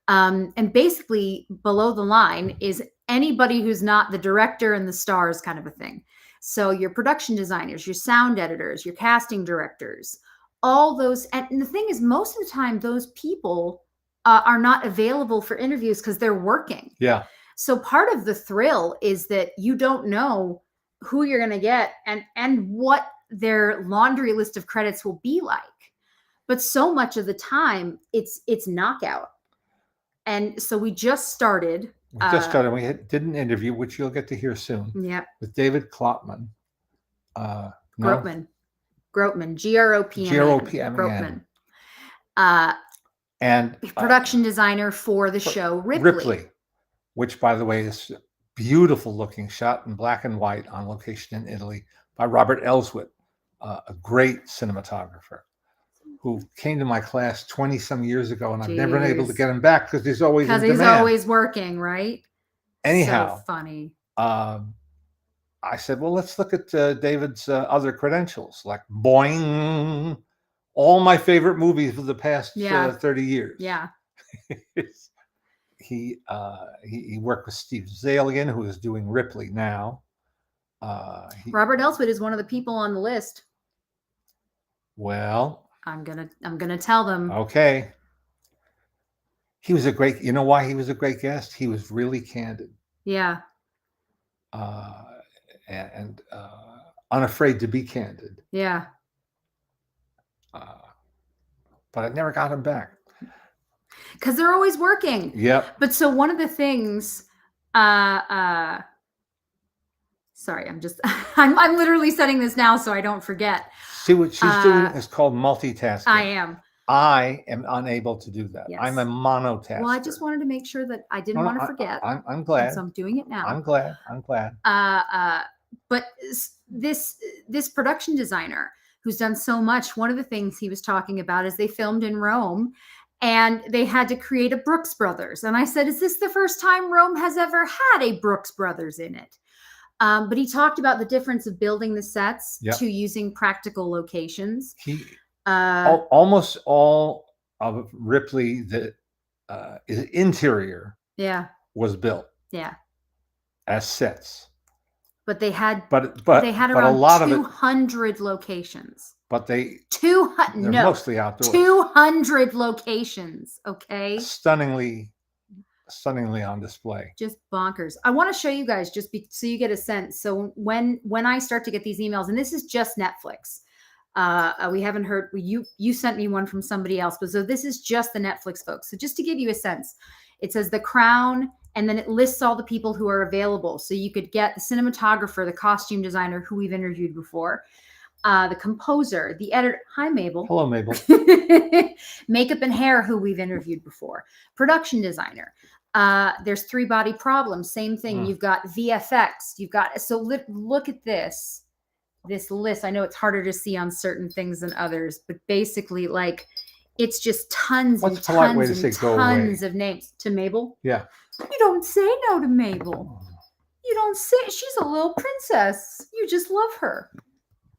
And basically below the line is anybody who's not the director and the stars kind of a thing. So your production designers, your sound editors, your casting directors, all those. And the thing is, most of the time, those people are not available for interviews because they're working. Yeah. So part of the thrill is that you don't know who you're going to get and what their laundry list of credits will be like. But so much of the time, it's knockout. And so we just started. We did an interview, which you'll get to hear soon. Yep. With David Klopman. Grootman. Grootman. Grootman. And production designer for the show Ripley. Which, by the way, is beautiful looking, shot in black and white on location in Italy by Robert Elswit, a great cinematographer who came to my class 20 some years ago, and I've never been able to get him back because he's always in demand. Always working, right? Anyhow, so funny. I said, well, let's look at David's other credentials, like boing, all my favorite movies of the past 30 years. Yeah. He worked with Steve Zalian, who is doing Ripley now. Robert Elswit is one of the people on the list. Well, I'm gonna tell them. Okay. He was you know why he was a great guest? He was really candid. Yeah. And unafraid to be candid. Yeah. But I never got him back. Because they're always working. Yep. But so one of the things, sorry, I'm literally setting this now so I don't forget. See, what she's doing is called multitasking. I am unable to do that. Yes. I'm a monotasker. Well, I just wanted to make sure that I didn't want to forget. I'm glad. So I'm doing it now. I'm glad. But this production designer, who's done so much. One of the things he was talking about is they filmed in Rome and they had to create a Brooks Brothers. And I said, is this the first time Rome has ever had a Brooks Brothers in it? But he talked about the difference of building the sets to using practical locations. Almost all of Ripley, the interior was built as sets. But they had they had around a lot 200 locations. But they're mostly outdoors. 200 locations, okay? Stunningly on display. Just bonkers. I want to show you guys just so you get a sense. So when I start to get these emails, and this is just Netflix. We haven't heard, you sent me one from somebody else, but so this is just the Netflix folks. So just to give you a sense, it says The Crown, and then it lists all the people who are available. So you could get the cinematographer, the costume designer who we've interviewed before, the composer, the editor. Hi, Mabel. Hello, Mabel. Makeup and hair, who we've interviewed before, production designer. There's Three Body Problem. Same thing. You've got VFX. You've got, so look at this list. I know it's harder to see on certain things than others, but basically, like, it's just tons and tons and tons of names. To Mabel? Yeah. You don't say no to Mabel. You don't say, she's a little princess. You just love her.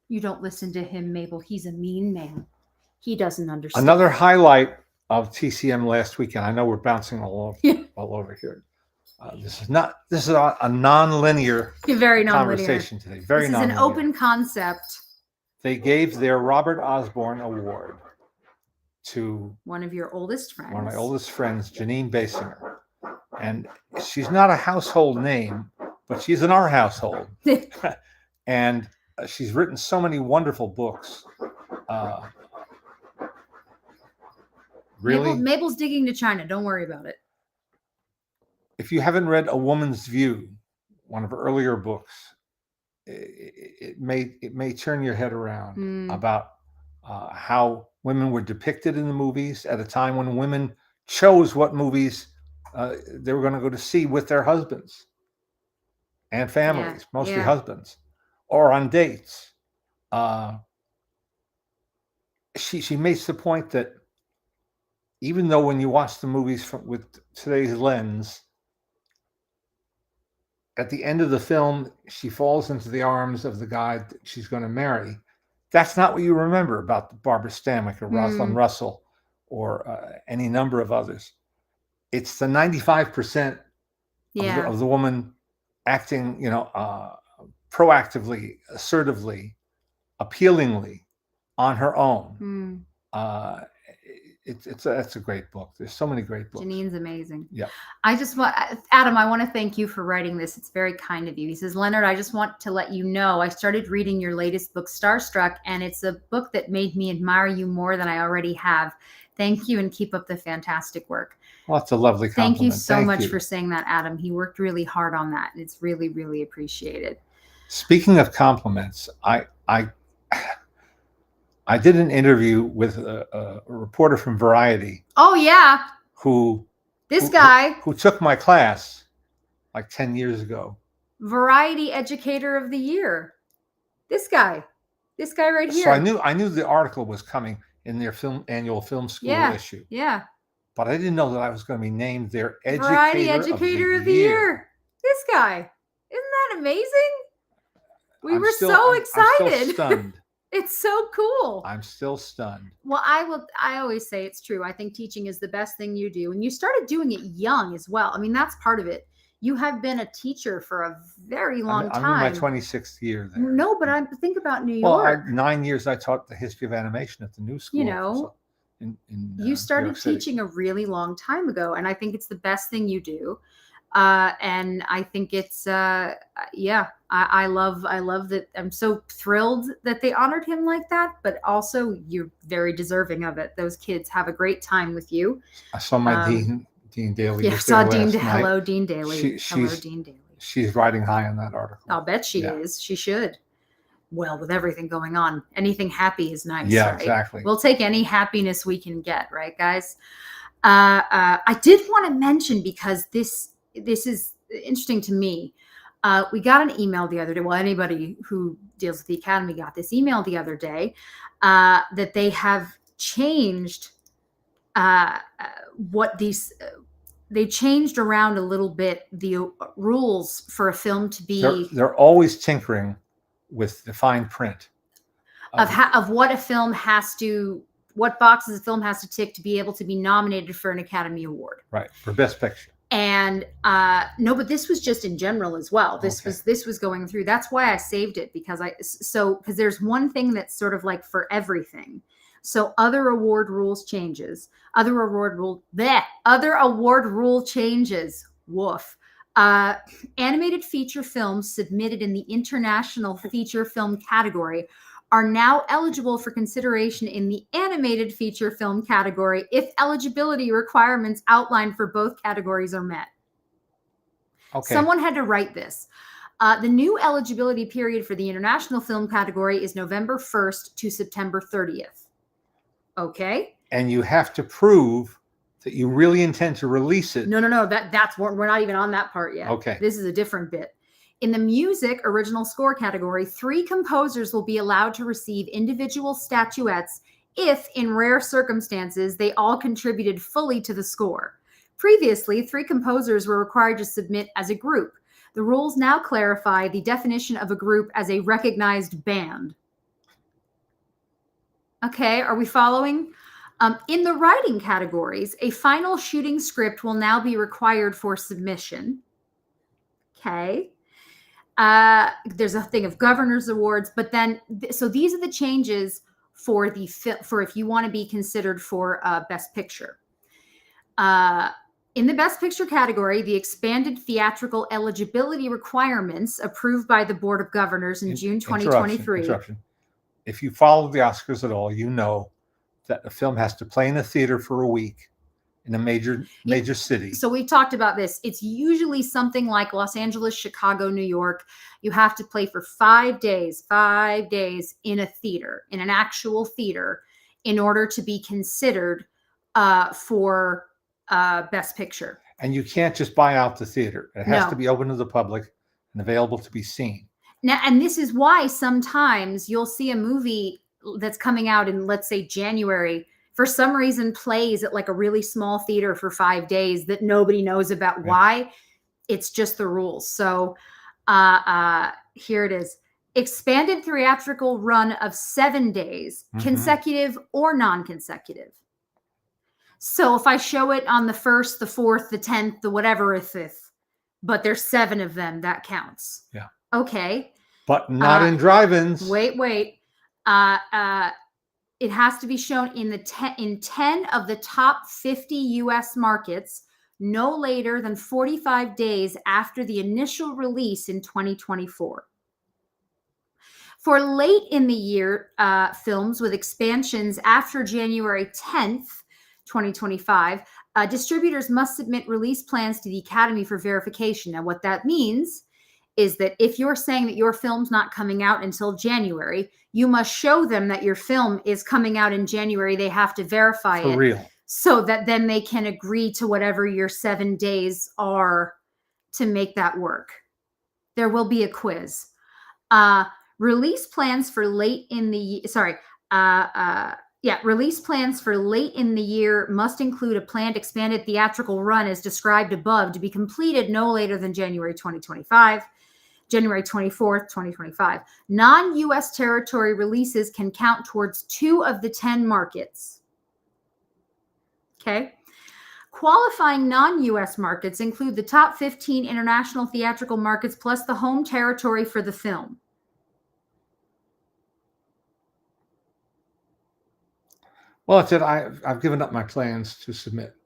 You don't listen to him, Mabel. He's a mean man. He doesn't understand. Another highlight of TCM last weekend. I know we're bouncing all over here. This is a non-linear conversation today. Very non-linear. This is an open concept. They gave their Robert Osborne Award to one of your oldest friends. One of my oldest friends, Janine Basinger. And she's not a household name, but she's in our household. And she's written so many wonderful books. Really? Mabel's digging to China. Don't worry about it. If you haven't read A Woman's View, one of her earlier books, it may turn your head around about how women were depicted in the movies at a time when women chose what movies they were going to go to see with their husbands and families, mostly husbands, or on dates. She makes the point that even though when you watch the movies with today's lens, at the end of the film, she falls into the arms of the guy that she's going to marry. That's not what you remember about Barbara Stanwyck or Rosalind Russell or any number of others. It's the 95% of the woman acting, proactively, assertively, appealingly on her own. That's a great book. There's so many great books. Janine's amazing. Yeah. Adam, I want to thank you for writing this. It's very kind of you. He says, Leonard, I just want to let you know, I started reading your latest book, Starstruck, and it's a book that made me admire you more than I already have. Thank you, and keep up the fantastic work. Well, that's a lovely compliment. Thank you so much for saying that, Adam. He worked really hard on that, and it's really, really appreciated. Speaking of compliments, I did an interview with a reporter from Variety. Oh, yeah. Who took my class like 10 years ago. Variety Educator of the Year. This guy right here. So I knew the article was coming in their annual film school issue. Yeah. But I didn't know that I was going to be named their Variety Educator of the Year. This guy. Isn't that amazing? We were so excited. I'm still stunned. It's so cool. I'm still stunned. Well, I always say it's true. I think teaching is the best thing you do. And you started doing it young as well. I mean, that's part of it. You have been a teacher for a very long time. I'm in my 26th year there. No, but I think about New York. Well, 9 years I taught the history of animation at the New School. You started teaching a really long time ago. And I think it's the best thing you do. And I think it's, I love that. I'm so thrilled that they honored him like that, but also you're very deserving of it. Those kids have a great time with you. I saw my Dean Daly. Yeah, saw Dean. Hello, Dean Daly. Hello, Dean Daly. She's riding high on that article. I'll bet she is. She should. Well, with everything going on, anything happy is nice. Yeah, right? Exactly. We'll take any happiness we can get, right, guys? I did want to mention, because this is interesting to me. We got an email the other day. Well, anybody who deals with the Academy got this email the other day that they have changed what these. They changed around a little bit the rules for a film to be. They're always tinkering with the fine print Of what a film has to, what boxes a film has to tick to be able to be nominated for an Academy Award. Right, for Best Picture. And no, but this was just in general as well. This was going through. That's why I saved it, because because there's one thing that's sort of like for everything. So other award rules changes. Other award rule changes. Woof. Animated feature films submitted in the international feature film category are now eligible for consideration in the animated feature film category if eligibility requirements outlined for both categories are met. Okay. Someone had to write this. The new eligibility period for the international film category is November 1st to September 30th. Okay. And you have to prove that you really intend to release it. No. That's we're not even on that part yet. Okay. This is a different bit. In the music original score category, 3 composers will be allowed to receive individual statuettes if, in rare circumstances, they all contributed fully to the score. Previously, 3 composers were required to submit as a group. The rules now clarify the definition of a group as a recognized band. Okay, are we following? In the writing categories, a final shooting script will now be required for submission. Okay. There's a thing of governor's awards, but then, so these are the changes for if you want to be considered for Best Picture. In the Best Picture category, the expanded theatrical eligibility requirements approved by the Board of Governors in June 2023. Interruption. If you follow the Oscars at all, you know that a film has to play in a theater for a week in a major city. So we've talked about this. It's usually something like Los Angeles, Chicago, New York. You have to play for 5 days in a theater, in an actual theater, in order to be considered for Best Picture. And you can't just buy out the theater. It has to be open to the public and available to be seen. Now, and this is why sometimes you'll see a movie that's coming out in, let's say, January, for some reason plays at like a really small theater for 5 days that nobody knows about. Yeah. Why? It's just the rules. So here it is. Expanded theatrical run of 7 days, consecutive or non-consecutive. So if I show it on the 1st, the 4th, the 10th, the whatever it is, but there's 7 of them, that counts. Yeah. Okay. But not in drive-ins. Wait. It has to be shown in 10 of the top 50 U.S. markets no later than 45 days after the initial release in 2024. For late in the year films with expansions after January 10th, 2025, distributors must submit release plans to the Academy for verification. Now, what that means is that if you're saying that your film's not coming out until January, you must show them that your film is coming out in January. They have to verify it. For real. So that then they can agree to whatever your 7 days are to make that work. There will be a quiz. Release plans for late in the release plans for late in the year must include a planned expanded theatrical run as described above to be completed no later than January 2025. January 24th, 2025. Non-U.S. territory releases can count towards 2 of the 10 markets. Okay. Qualifying non-U.S. markets include the top 15 international theatrical markets plus the home territory for the film. Well, that's it. I've given up my plans to submit.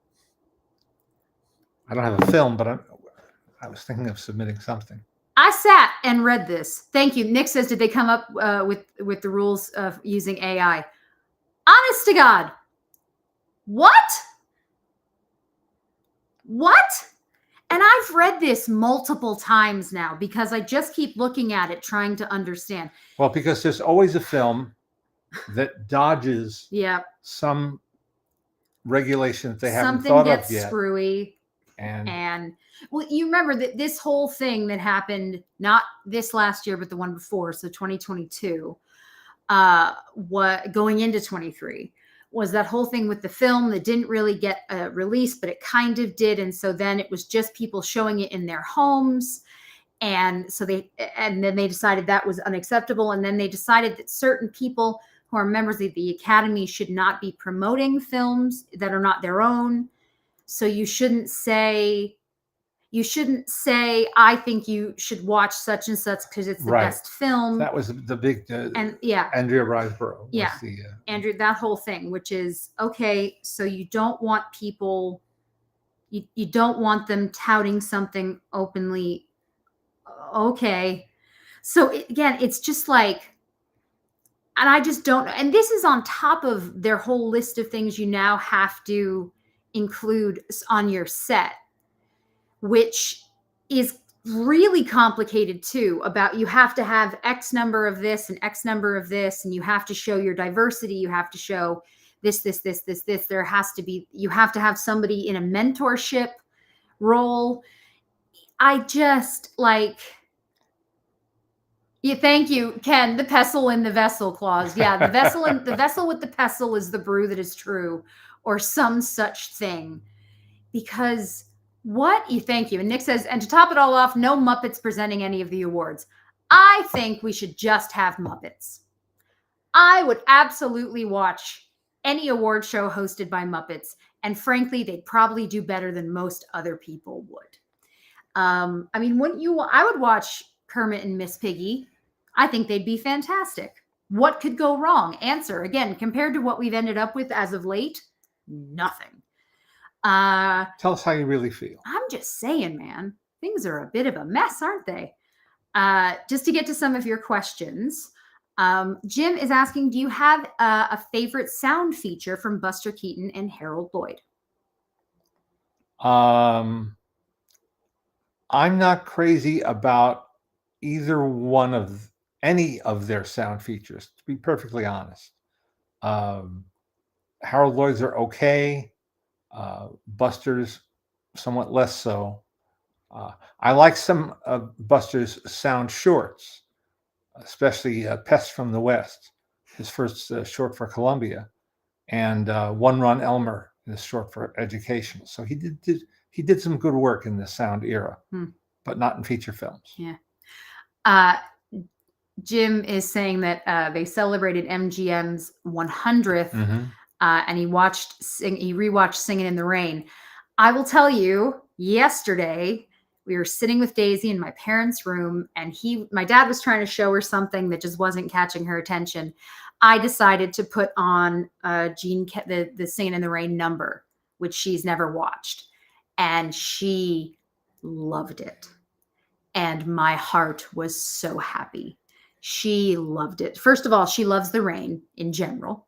I don't have a film, but I was thinking of submitting something. I sat and read this. Thank you. Nick says, did they come up with the rules of using AI? Honest to God. What? And I've read this multiple times now because I just keep looking at it, trying to understand. Well, because there's always a film that dodges some regulation that they haven't thought of yet. Something gets screwy. And well, you remember that this whole thing that happened, not this last year, but the one before, so 2022, what going into 23, was that whole thing with the film that didn't really get released, but it kind of did. And so then it was just people showing it in their homes. And so then they decided that was unacceptable. And then they decided that certain people who are members of the Academy should not be promoting films that are not their own. So you shouldn't say, I think you should watch such and such because it's the best film. That was the big, and Andrea Riseborough. Yeah. Andrew, that whole thing, which is, okay, so you don't want people, you don't want them touting something openly. Okay. So again, it's just like, and I just don't know. And this is on top of their whole list of things you now have to include on your set, which is really complicated too, about you have to have X number of this and X number of this, and you have to show your diversity. You have to show this. There has to be, you have to have somebody in a mentorship role. I just like, yeah, thank you, Ken. The pestle in the vessel clause. Yeah, the vessel and the vessel with the pestle is the brew that is true, or some such thing. Because thank you. And Nick says, and to top it all off, no Muppets presenting any of the awards. I think we should just have Muppets. I would absolutely watch any award show hosted by Muppets. And frankly, they'd probably do better than most other people would. I mean, wouldn't you? I would watch Kermit and Miss Piggy. I think they'd be fantastic. What could go wrong? Answer, again, compared to what we've ended up with as of late, nothing. Tell us how you really feel. I'm just saying, man, things are a bit of a mess, aren't they? Just to get to some of your questions, Jim is asking, do you have a favorite sound feature from Buster Keaton and Harold Lloyd? I'm not crazy about either one of any of their sound features, to be perfectly honest. Harold Lloyd's are okay. Buster's somewhat less so. I like some of Buster's sound shorts, especially Pest from the West, his first short for Columbia, and One Run Elmer, his short for education. So he did some good work in the sound era, but not in feature films. Yeah. Jim is saying that they celebrated MGM's 100th, and he rewatched Singing in the Rain. I will tell you, yesterday we were sitting with Daisy in my parents' room, and my dad was trying to show her something that just wasn't catching her attention. I decided to put on the Singing in the Rain number, which she's never watched, and she loved it. And my heart was so happy. She loved it. First of all, she loves the rain in general,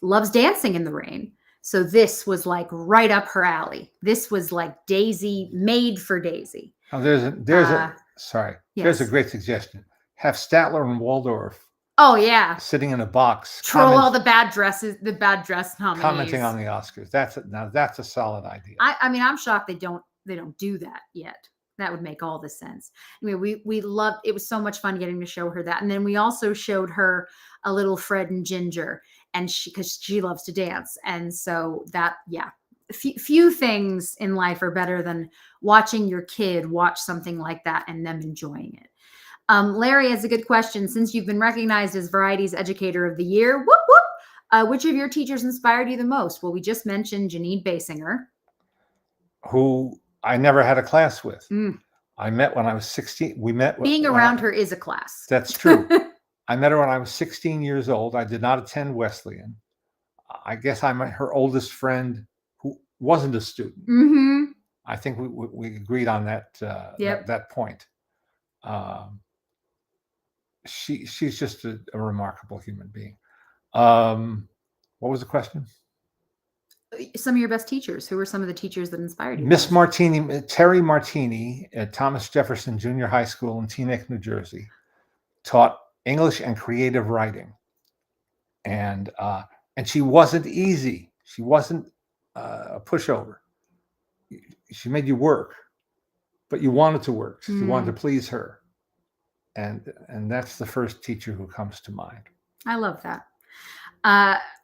loves dancing in the rain. So this was like right up her alley. This was like Daisy, made for Daisy. Oh, there's a great suggestion. Have Statler and Waldorf. Oh yeah, sitting in a box, troll all the bad dress nominees, commenting on the Oscars. That's a solid idea. I mean, I'm shocked they don't do that yet. That would make all the sense. I mean, we loved, it was so much fun getting to show her that. And then we also showed her a little Fred and Ginger, and because she loves to dance. And so that, yeah, few things in life are better than watching your kid watch something like that and them enjoying it. Larry has a good question. Since you've been recognized as Variety's Educator of the Year, whoop, whoop, which of your teachers inspired you the most? Well, we just mentioned Janine Basinger, who I never had a class with. I met when I was 16. We met. Being around her is a class. That's true. I met her when I was 16 years old. I did not attend Wesleyan. I guess I'm her oldest friend who wasn't a student. I think we agreed on that. That point. She's just a remarkable human being. What was the question? Some of your best teachers. Who were some of the teachers that inspired you? Miss Martini, Terry Martini at Thomas Jefferson Junior High School in Teaneck, New Jersey, taught English and creative writing. And she wasn't easy. She wasn't a pushover. she made you work, but you wanted to work. You wanted to Mm. please her. And that's the first teacher who comes to mind. I love that.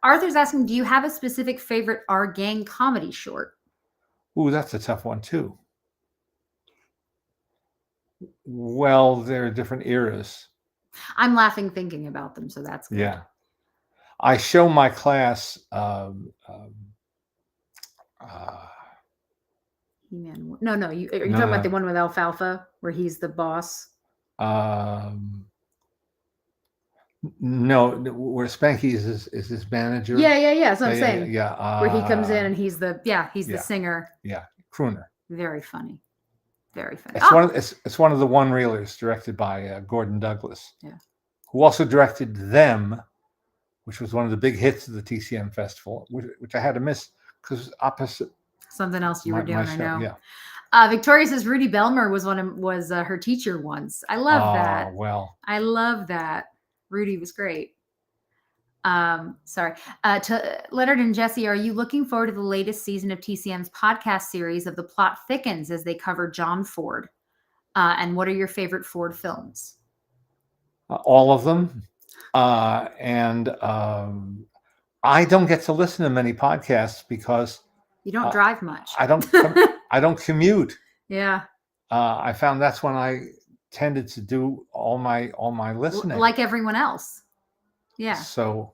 Arthur's asking, do you have a specific favorite Our Gang comedy short? Ooh, that's a tough one too. Well, there are different eras. I'm laughing thinking about them, so that's good. Yeah. I show my class He-Man. No, are you talking about the one with Alfalfa where he's the boss? No, where Spanky is his manager. Yeah. That's what I'm saying. Yeah. Where he comes in and he's the singer. Yeah, crooner. Very funny. Very funny. It's one of the one-reelers directed by Gordon Douglas. Yeah. Who also directed Them, which was one of the big hits of the TCM festival, which I had to miss because opposite something else you were doing. I know. Yeah. Victoria says Rudy Belmer was her teacher once. I love that. Well, I love that. Rudy was great. Sorry. To Leonard and Jesse, are you looking forward to the latest season of TCM's podcast series of The Plot Thickens as they cover John Ford? And what are your favorite Ford films? All of them. I don't get to listen to many podcasts because you don't drive much. I don't commute. Yeah. I found that's when I tended to do all my listening, like everyone else. Yeah. So.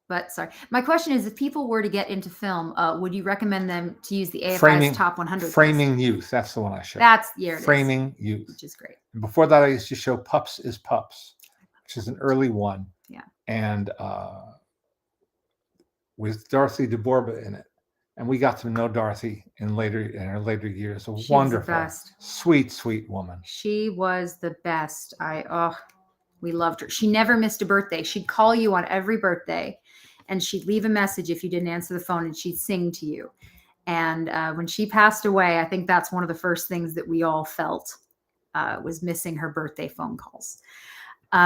But sorry, my question is: if people were to get into film, would you recommend them to use the AFI's Top 100? Framing Youth. That's the one I show. Framing Youth, which is great. And before that, I used to show Pups is Pups, which is an early one. Yeah. And with Dorothy DeBorba in it, and we got to know Dorothy in her later years. She's wonderful, the best. Sweet woman. She was the best. We loved her. She never missed a birthday. She'd call you on every birthday, and she'd leave a message if you didn't answer the phone, and she'd sing to you. And when she passed away, I think that's one of the first things that we all felt was missing her birthday phone calls. So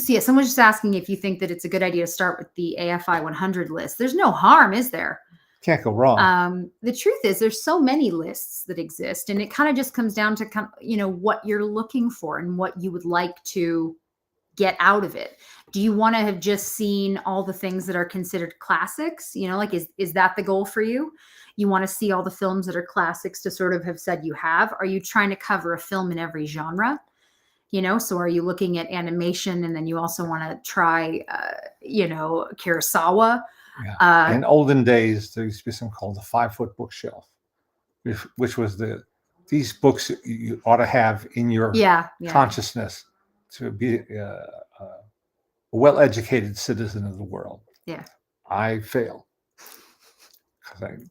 yeah, someone's just asking if you think that it's a good idea to start with the AFI 100 list. There's no harm, is there? Can't go wrong. The truth is there's so many lists that exist, and it kind of just comes down to what you're looking for and what you would like to get out of it. Do you want to have just seen all the things that are considered classics? Is that the goal for you? You want to see all the films that are classics to sort of have said you have? Are you trying to cover a film in every genre? So are you looking at animation, and then you also want to try, Kurosawa? Yeah. In olden days, there used to be something called the 5-foot bookshelf, which was these books you ought to have in your consciousness to be a well-educated citizen of the world. Yeah. I fail.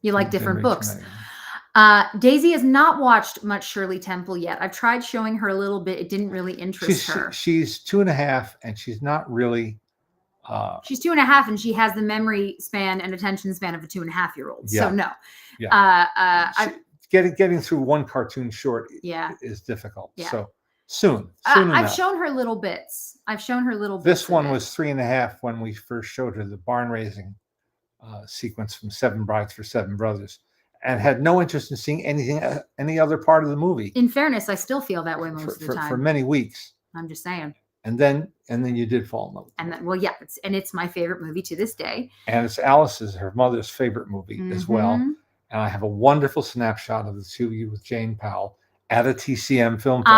You like different books. Daisy has not watched much Shirley Temple yet. I've tried showing her a little bit. It didn't really interest her. She's 2.5, and she's not really. She's 2.5, and she has the memory span and attention span of a 2.5-year-old. Yeah. So no. Yeah. Getting through one cartoon short is difficult. Yeah. So soon I've shown her little bits. This one was 3.5 when we first showed her the barn raising sequence from 7 Brides for 7 Brothers, and had no interest in seeing any other part of the movie. In fairness, I still feel that way most of the time. For many weeks. I'm just saying. And then you did fall in love with it. It's my favorite movie to this day. And it's her mother's favorite movie as well. And I have a wonderful snapshot of the two of you with Jane Powell at a TCM film festival.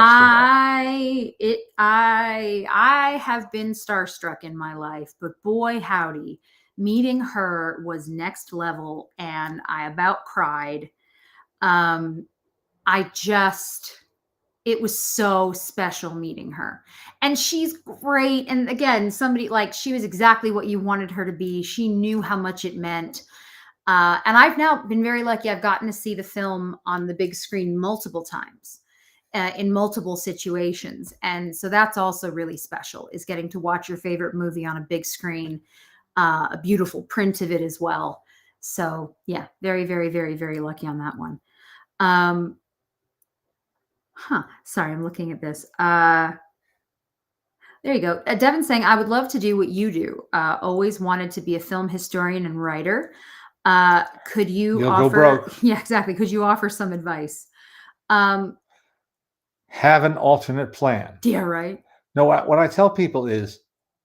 I have been starstruck in my life, but boy howdy, meeting her was next level, and I about cried. It was so special meeting her, and she's great. And again, she was exactly what you wanted her to be. She knew how much it meant. And I've now been very lucky. I've gotten to see the film on the big screen multiple times in multiple situations. And so that's also really special, is getting to watch your favorite movie on a big screen, a beautiful print of it as well. So yeah, very, very, very, very lucky on that one. Sorry, I'm looking at this. There you go. Devin's saying, I would love to do what you do. Always wanted to be a film historian and writer. Could you You'll offer? go broke. Yeah, exactly. Could you offer some advice? Have an alternate plan. Yeah, right. No, what I tell people is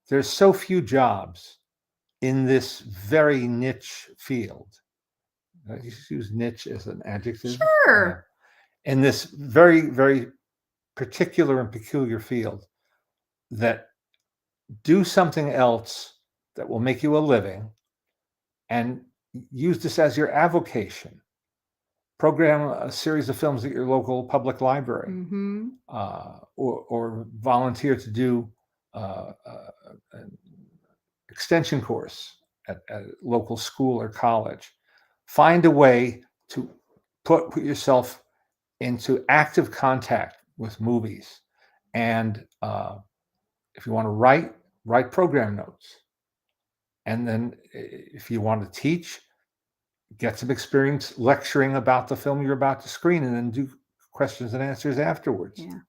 there's so few jobs in this very niche field. I just use niche as an adjective. Sure. In this very, very particular and peculiar field, that do something else that will make you a living and use this as your avocation. Program a series of films at your local public library, or volunteer to do an extension course at a local school or college. Find a way to put yourself into active contact with movies. And if you want to write program notes. And then if you want to teach, get some experience lecturing about the film you're about to screen, and then do questions and answers afterwards. Yeah.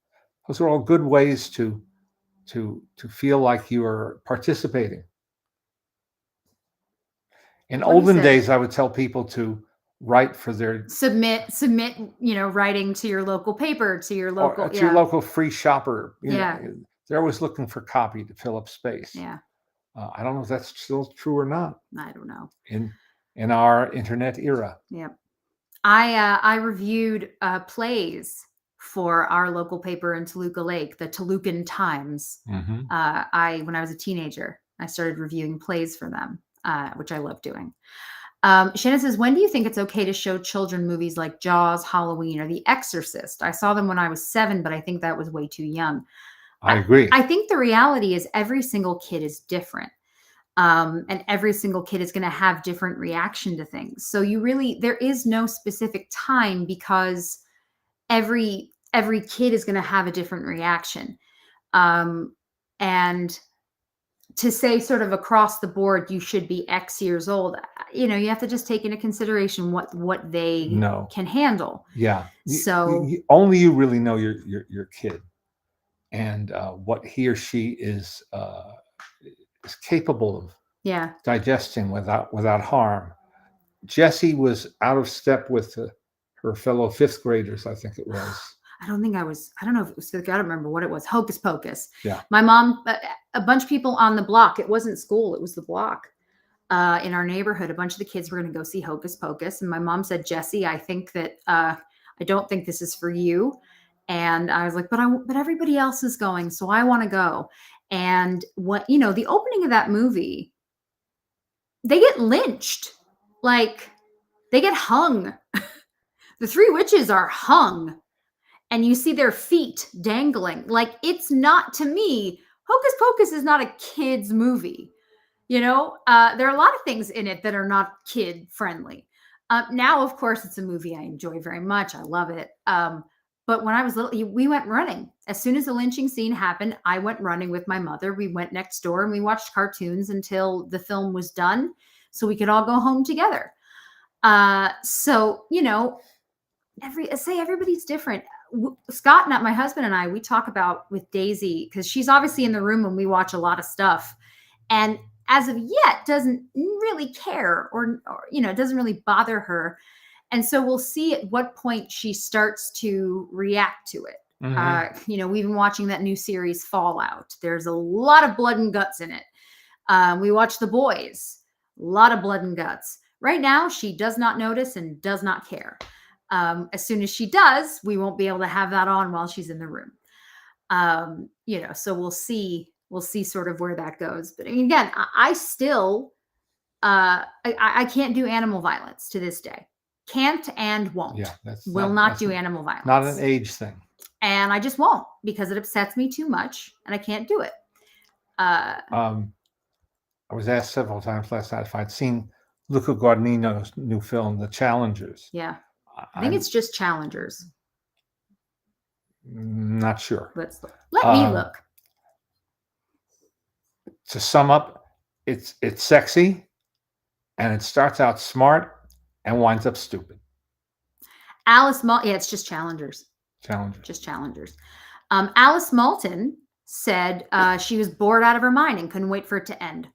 Those are all good ways to feel like you are participating. In olden days, I would tell people to write for their submit, writing to your local paper, to your local your local free shopper. You know, they're always looking for copy to fill up space. Yeah. I don't know if that's still true or not. I don't know. In our internet era. Yeah. I reviewed plays for our local paper in Toluca Lake, the Tolucan Times. When I was a teenager, I started reviewing plays for them, which I love doing. Shannon says, when do you think it's okay to show children movies like Jaws, Halloween, or The Exorcist? I saw them when I was 7, but I think that was way too young. I agree. I think the reality is every single kid is different. And every single kid is going to have different reaction to things. So there is no specific time, because every kid is going to have a different reaction. And to say sort of across the board, you should be X years old, you have to just take into consideration what they can handle. Yeah. So only you really know your kid and what he or she is capable of digesting without harm. Jessie was out of step with her fellow 5th graders, I think it was. I don't know if it was 5th grade. I don't remember what it was. Hocus Pocus. Yeah. My mom, a bunch of people on the block, it wasn't school, it was the block in our neighborhood. A bunch of the kids were going to go see Hocus Pocus. And my mom said, Jessie, I think that, I don't think this is for you. And I was like, but everybody else is going, so I want to go. And the opening of that movie, they get lynched. Like, they get hung. The 3 witches are hung. And you see their feet dangling. Like, it's not, to me, Hocus Pocus is not a kid's movie. There are a lot of things in it that are not kid friendly. Now, of course, it's a movie I enjoy very much. I love it. But when I was little, we went running. As soon as the lynching scene happened, I went running with my mother. We went next door and we watched cartoons until the film was done, so we could all go home together. So, everybody's different. Scott, not my husband, and I, we talk about with Daisy, because she's obviously in the room when we watch a lot of stuff, and as of yet doesn't really care or doesn't really bother her. And so we'll see at what point she starts to react to it. We've been watching that new series Fallout. There's a lot of blood and guts in it. We watch The Boys, a lot of blood and guts. Right now, she does not notice and does not care. As soon as she does, we won't be able to have that on while she's in the room. So we'll see sort of where that goes. But again, I still, I can't do animal violence to this day. Can't and won't. Yeah, will not do animal violence. Not an age thing. And I just won't, because it upsets me too much and I can't do it. I was asked several times last night if I'd seen Luca Guadagnino's new film, The Challengers. Yeah. I think it's just Challengers. Not sure. Let me look. To sum up, it's sexy, and it starts out smart and winds up stupid. It's just Challengers. Just Challengers. Alice Maltin said she was bored out of her mind and couldn't wait for it to end.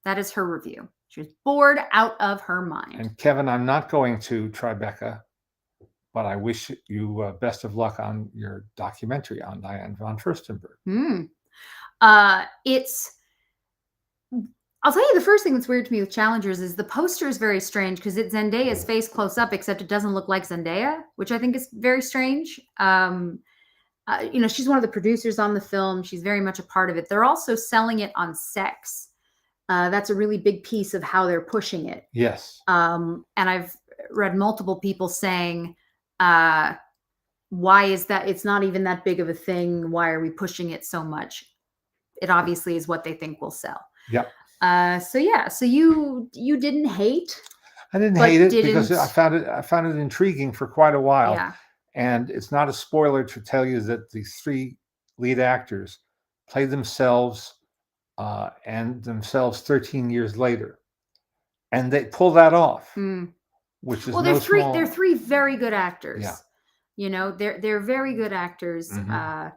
That is her review. She was bored out of her mind. And Kevin, I'm not going to Tribeca, but I wish you best of luck on your documentary on Diane von Furstenberg. I'll tell you the first thing that's weird to me with Challengers is the poster is very strange because it's Zendaya's face close up, except it doesn't look like Zendaya, which I think is very strange. She's one of the producers on the film. She's very much a part of it. They're also selling it on sex. That's a really big piece of how they're pushing it. Yes. And I've read multiple people saying, why is that? It's not even that big of a thing. Why are we pushing it so much? It obviously is what they think will sell. Yep. So you didn't hate. I didn't hate it because I found it intriguing for quite a while. Yeah. And it's not a spoiler to tell you that these three lead actors play themselves and themselves 13 years later. And they pull that off, which is they're three very good actors. Yeah. They're very good actors. Mm-hmm.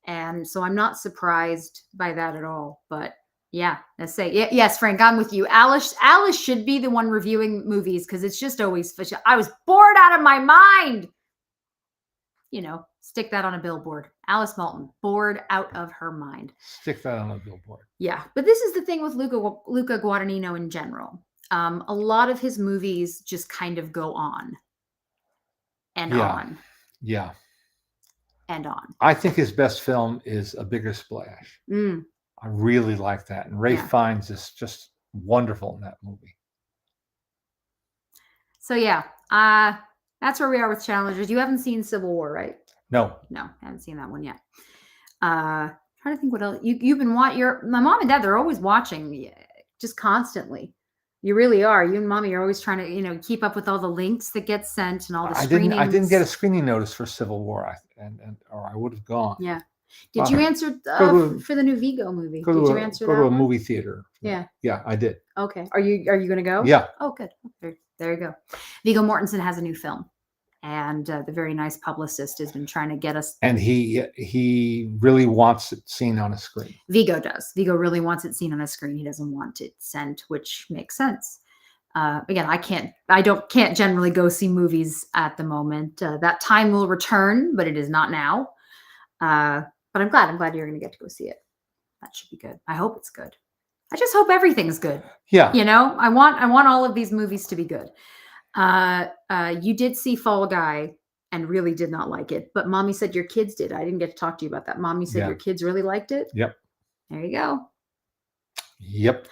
And so I'm not surprised by that at all. But yeah, let's say, yes, Frank, I'm with you. Alice should be the one reviewing movies because it's just always fish. I was bored out of my mind. Stick that on a billboard. Alice Maltin, bored out of her mind. Stick that on a billboard. Yeah. But this is the thing with Luca Guadagnino in general. A lot of his movies just kind of go on and on. Yeah. And on. I think his best film is A Bigger Splash. I really like that. And Ralph Fiennes is just wonderful in that movie. So that's where we are with Challengers. You haven't seen Civil War, right? No, I haven't seen that one yet. Trying to think what else you've been watching. My mom and dad, they're always watching, just constantly. You really are. You and mommy are always trying to, keep up with all the links that get sent and all the screenings. I didn't get a screening notice for Civil War, or I would have gone. Yeah. Did you answer for the new Vigo movie? Did you answer that? Go to a movie theater. Yeah. Yeah, I did. Okay. Are you going to go? Yeah. Oh, good. There you go. Viggo Mortensen has a new film, and the very nice publicist has been trying to get us. And he really wants it seen on a screen. Viggo does. Viggo really wants it seen on a screen. He doesn't want it sent, which makes sense. Again, I can't generally go see movies at the moment. That time will return, but it is not now. But I'm glad you're going to get to go see it. That should be good. I hope it's good. I just hope everything's good. Yeah. I want all of these movies to be good. You did see Fall Guy and really did not like it, but mommy said your kids did. I didn't get to talk to you about that. Mommy said your kids really liked it. Yep. There you go. Yep.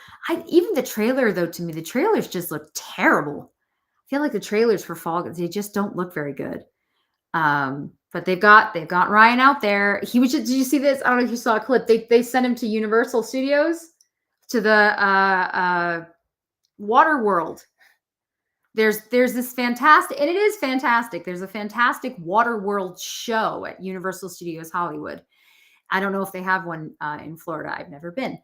Even the trailer, though, to me, the trailers just look terrible. I feel like the trailers for Fall Guy, they just don't look very good. But they've got Ryan out there. Did you see this? I don't know if you saw a clip. They sent him to Universal Studios, to the Water World. There's this fantastic, and it is fantastic. There's a fantastic Water World show at Universal Studios Hollywood. I don't know if they have one in Florida. I've never been.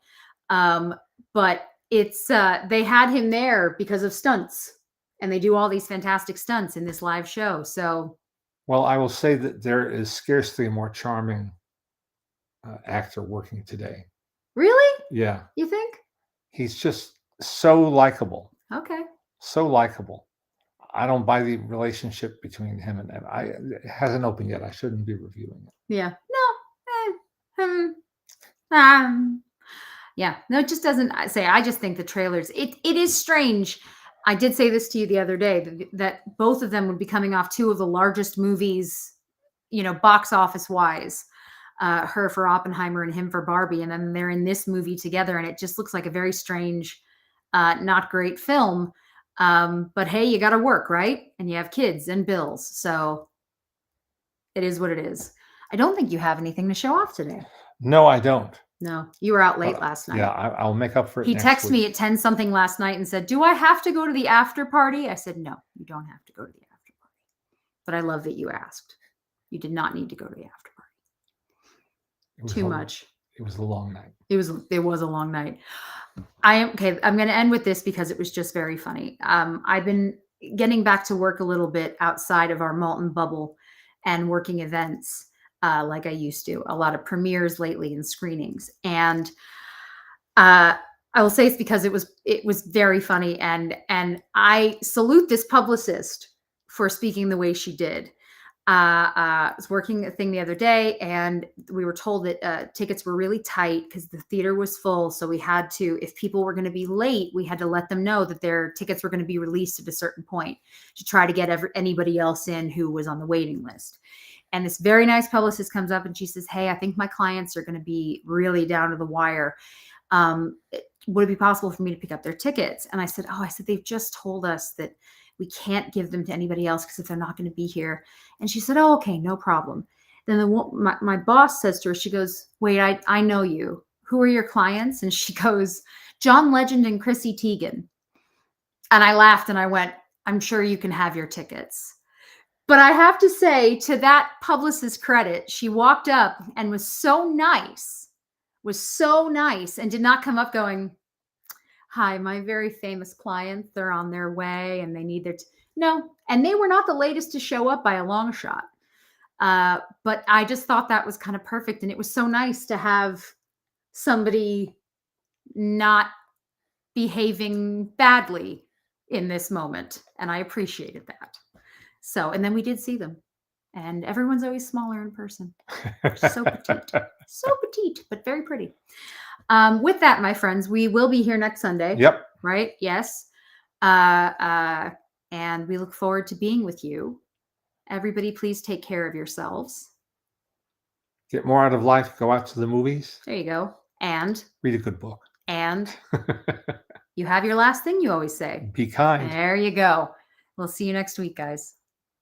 But it's they had him there because of stunts, and they do all these fantastic stunts in this live show. So. Well, I will say that there is scarcely a more charming actor working today. Really? Yeah. You think? He's just so likable. Okay. So likable. I don't buy the relationship between him and them. It hasn't opened yet. I shouldn't be reviewing it. Yeah. Yeah. No, it just doesn't say. I just think the trailers. It is strange. I did say this to you the other day that both of them would be coming off two of the largest movies, box office wise, her for Oppenheimer and him for Barbie. And then they're in this movie together. And it just looks like a very strange, not great film. But hey, you got to work, right? And you have kids and bills. So it is what it is. I don't think you have anything to show off today. No, I don't. No, you were out late last night. Yeah, I'll make up for it. He texted me at 10 something last night and said, "Do I have to go to the after party?" I said, "No, you don't have to go to the after party." But I love that you asked. You did not need to go to the after party. Too much. It was a long night. It was a long night. I'm going to end with this because it was just very funny. I've been getting back to work a little bit outside of our Maltin bubble and working events. Like I used to, a lot of premieres lately and screenings. And I will say it's because it was very funny, and I salute this publicist for speaking the way she did. I was working a thing the other day, and we were told that tickets were really tight because the theater was full. So we had to, if people were going to be late, we had to let them know that their tickets were going to be released at a certain point to try to get anybody else in who was on the waiting list. And this very nice publicist comes up and she says, "Hey, I think my clients are going to be really down to the wire. Would it be possible for me to pick up their tickets?" And I said, they've just told us that we can't give them to anybody else because if they're not going to be here. And she said, "Oh, okay, no problem." Then my boss says to her, she goes, "Wait, I know you. Who are your clients?" And she goes, "John Legend and Chrissy Teigen." And I laughed and I went, "I'm sure you can have your tickets." But I have to say, to that publicist's credit, she walked up and was so nice and did not come up going, "Hi, my very famous clients, they're on their way and they need their..." No. And they were not the latest to show up by a long shot. But I just thought that was kind of perfect. And it was so nice to have somebody not behaving badly in this moment. And I appreciated that. So, and then we did see them. And everyone's always smaller in person. So petite, but very pretty. With that, my friends, we will be here next Sunday. Yep. Right? Yes. And we look forward to being with you. Everybody, please take care of yourselves. Get more out of life. Go out to the movies. There you go. And read a good book. And you have your last thing you always say. Be kind. There you go. We'll see you next week, guys.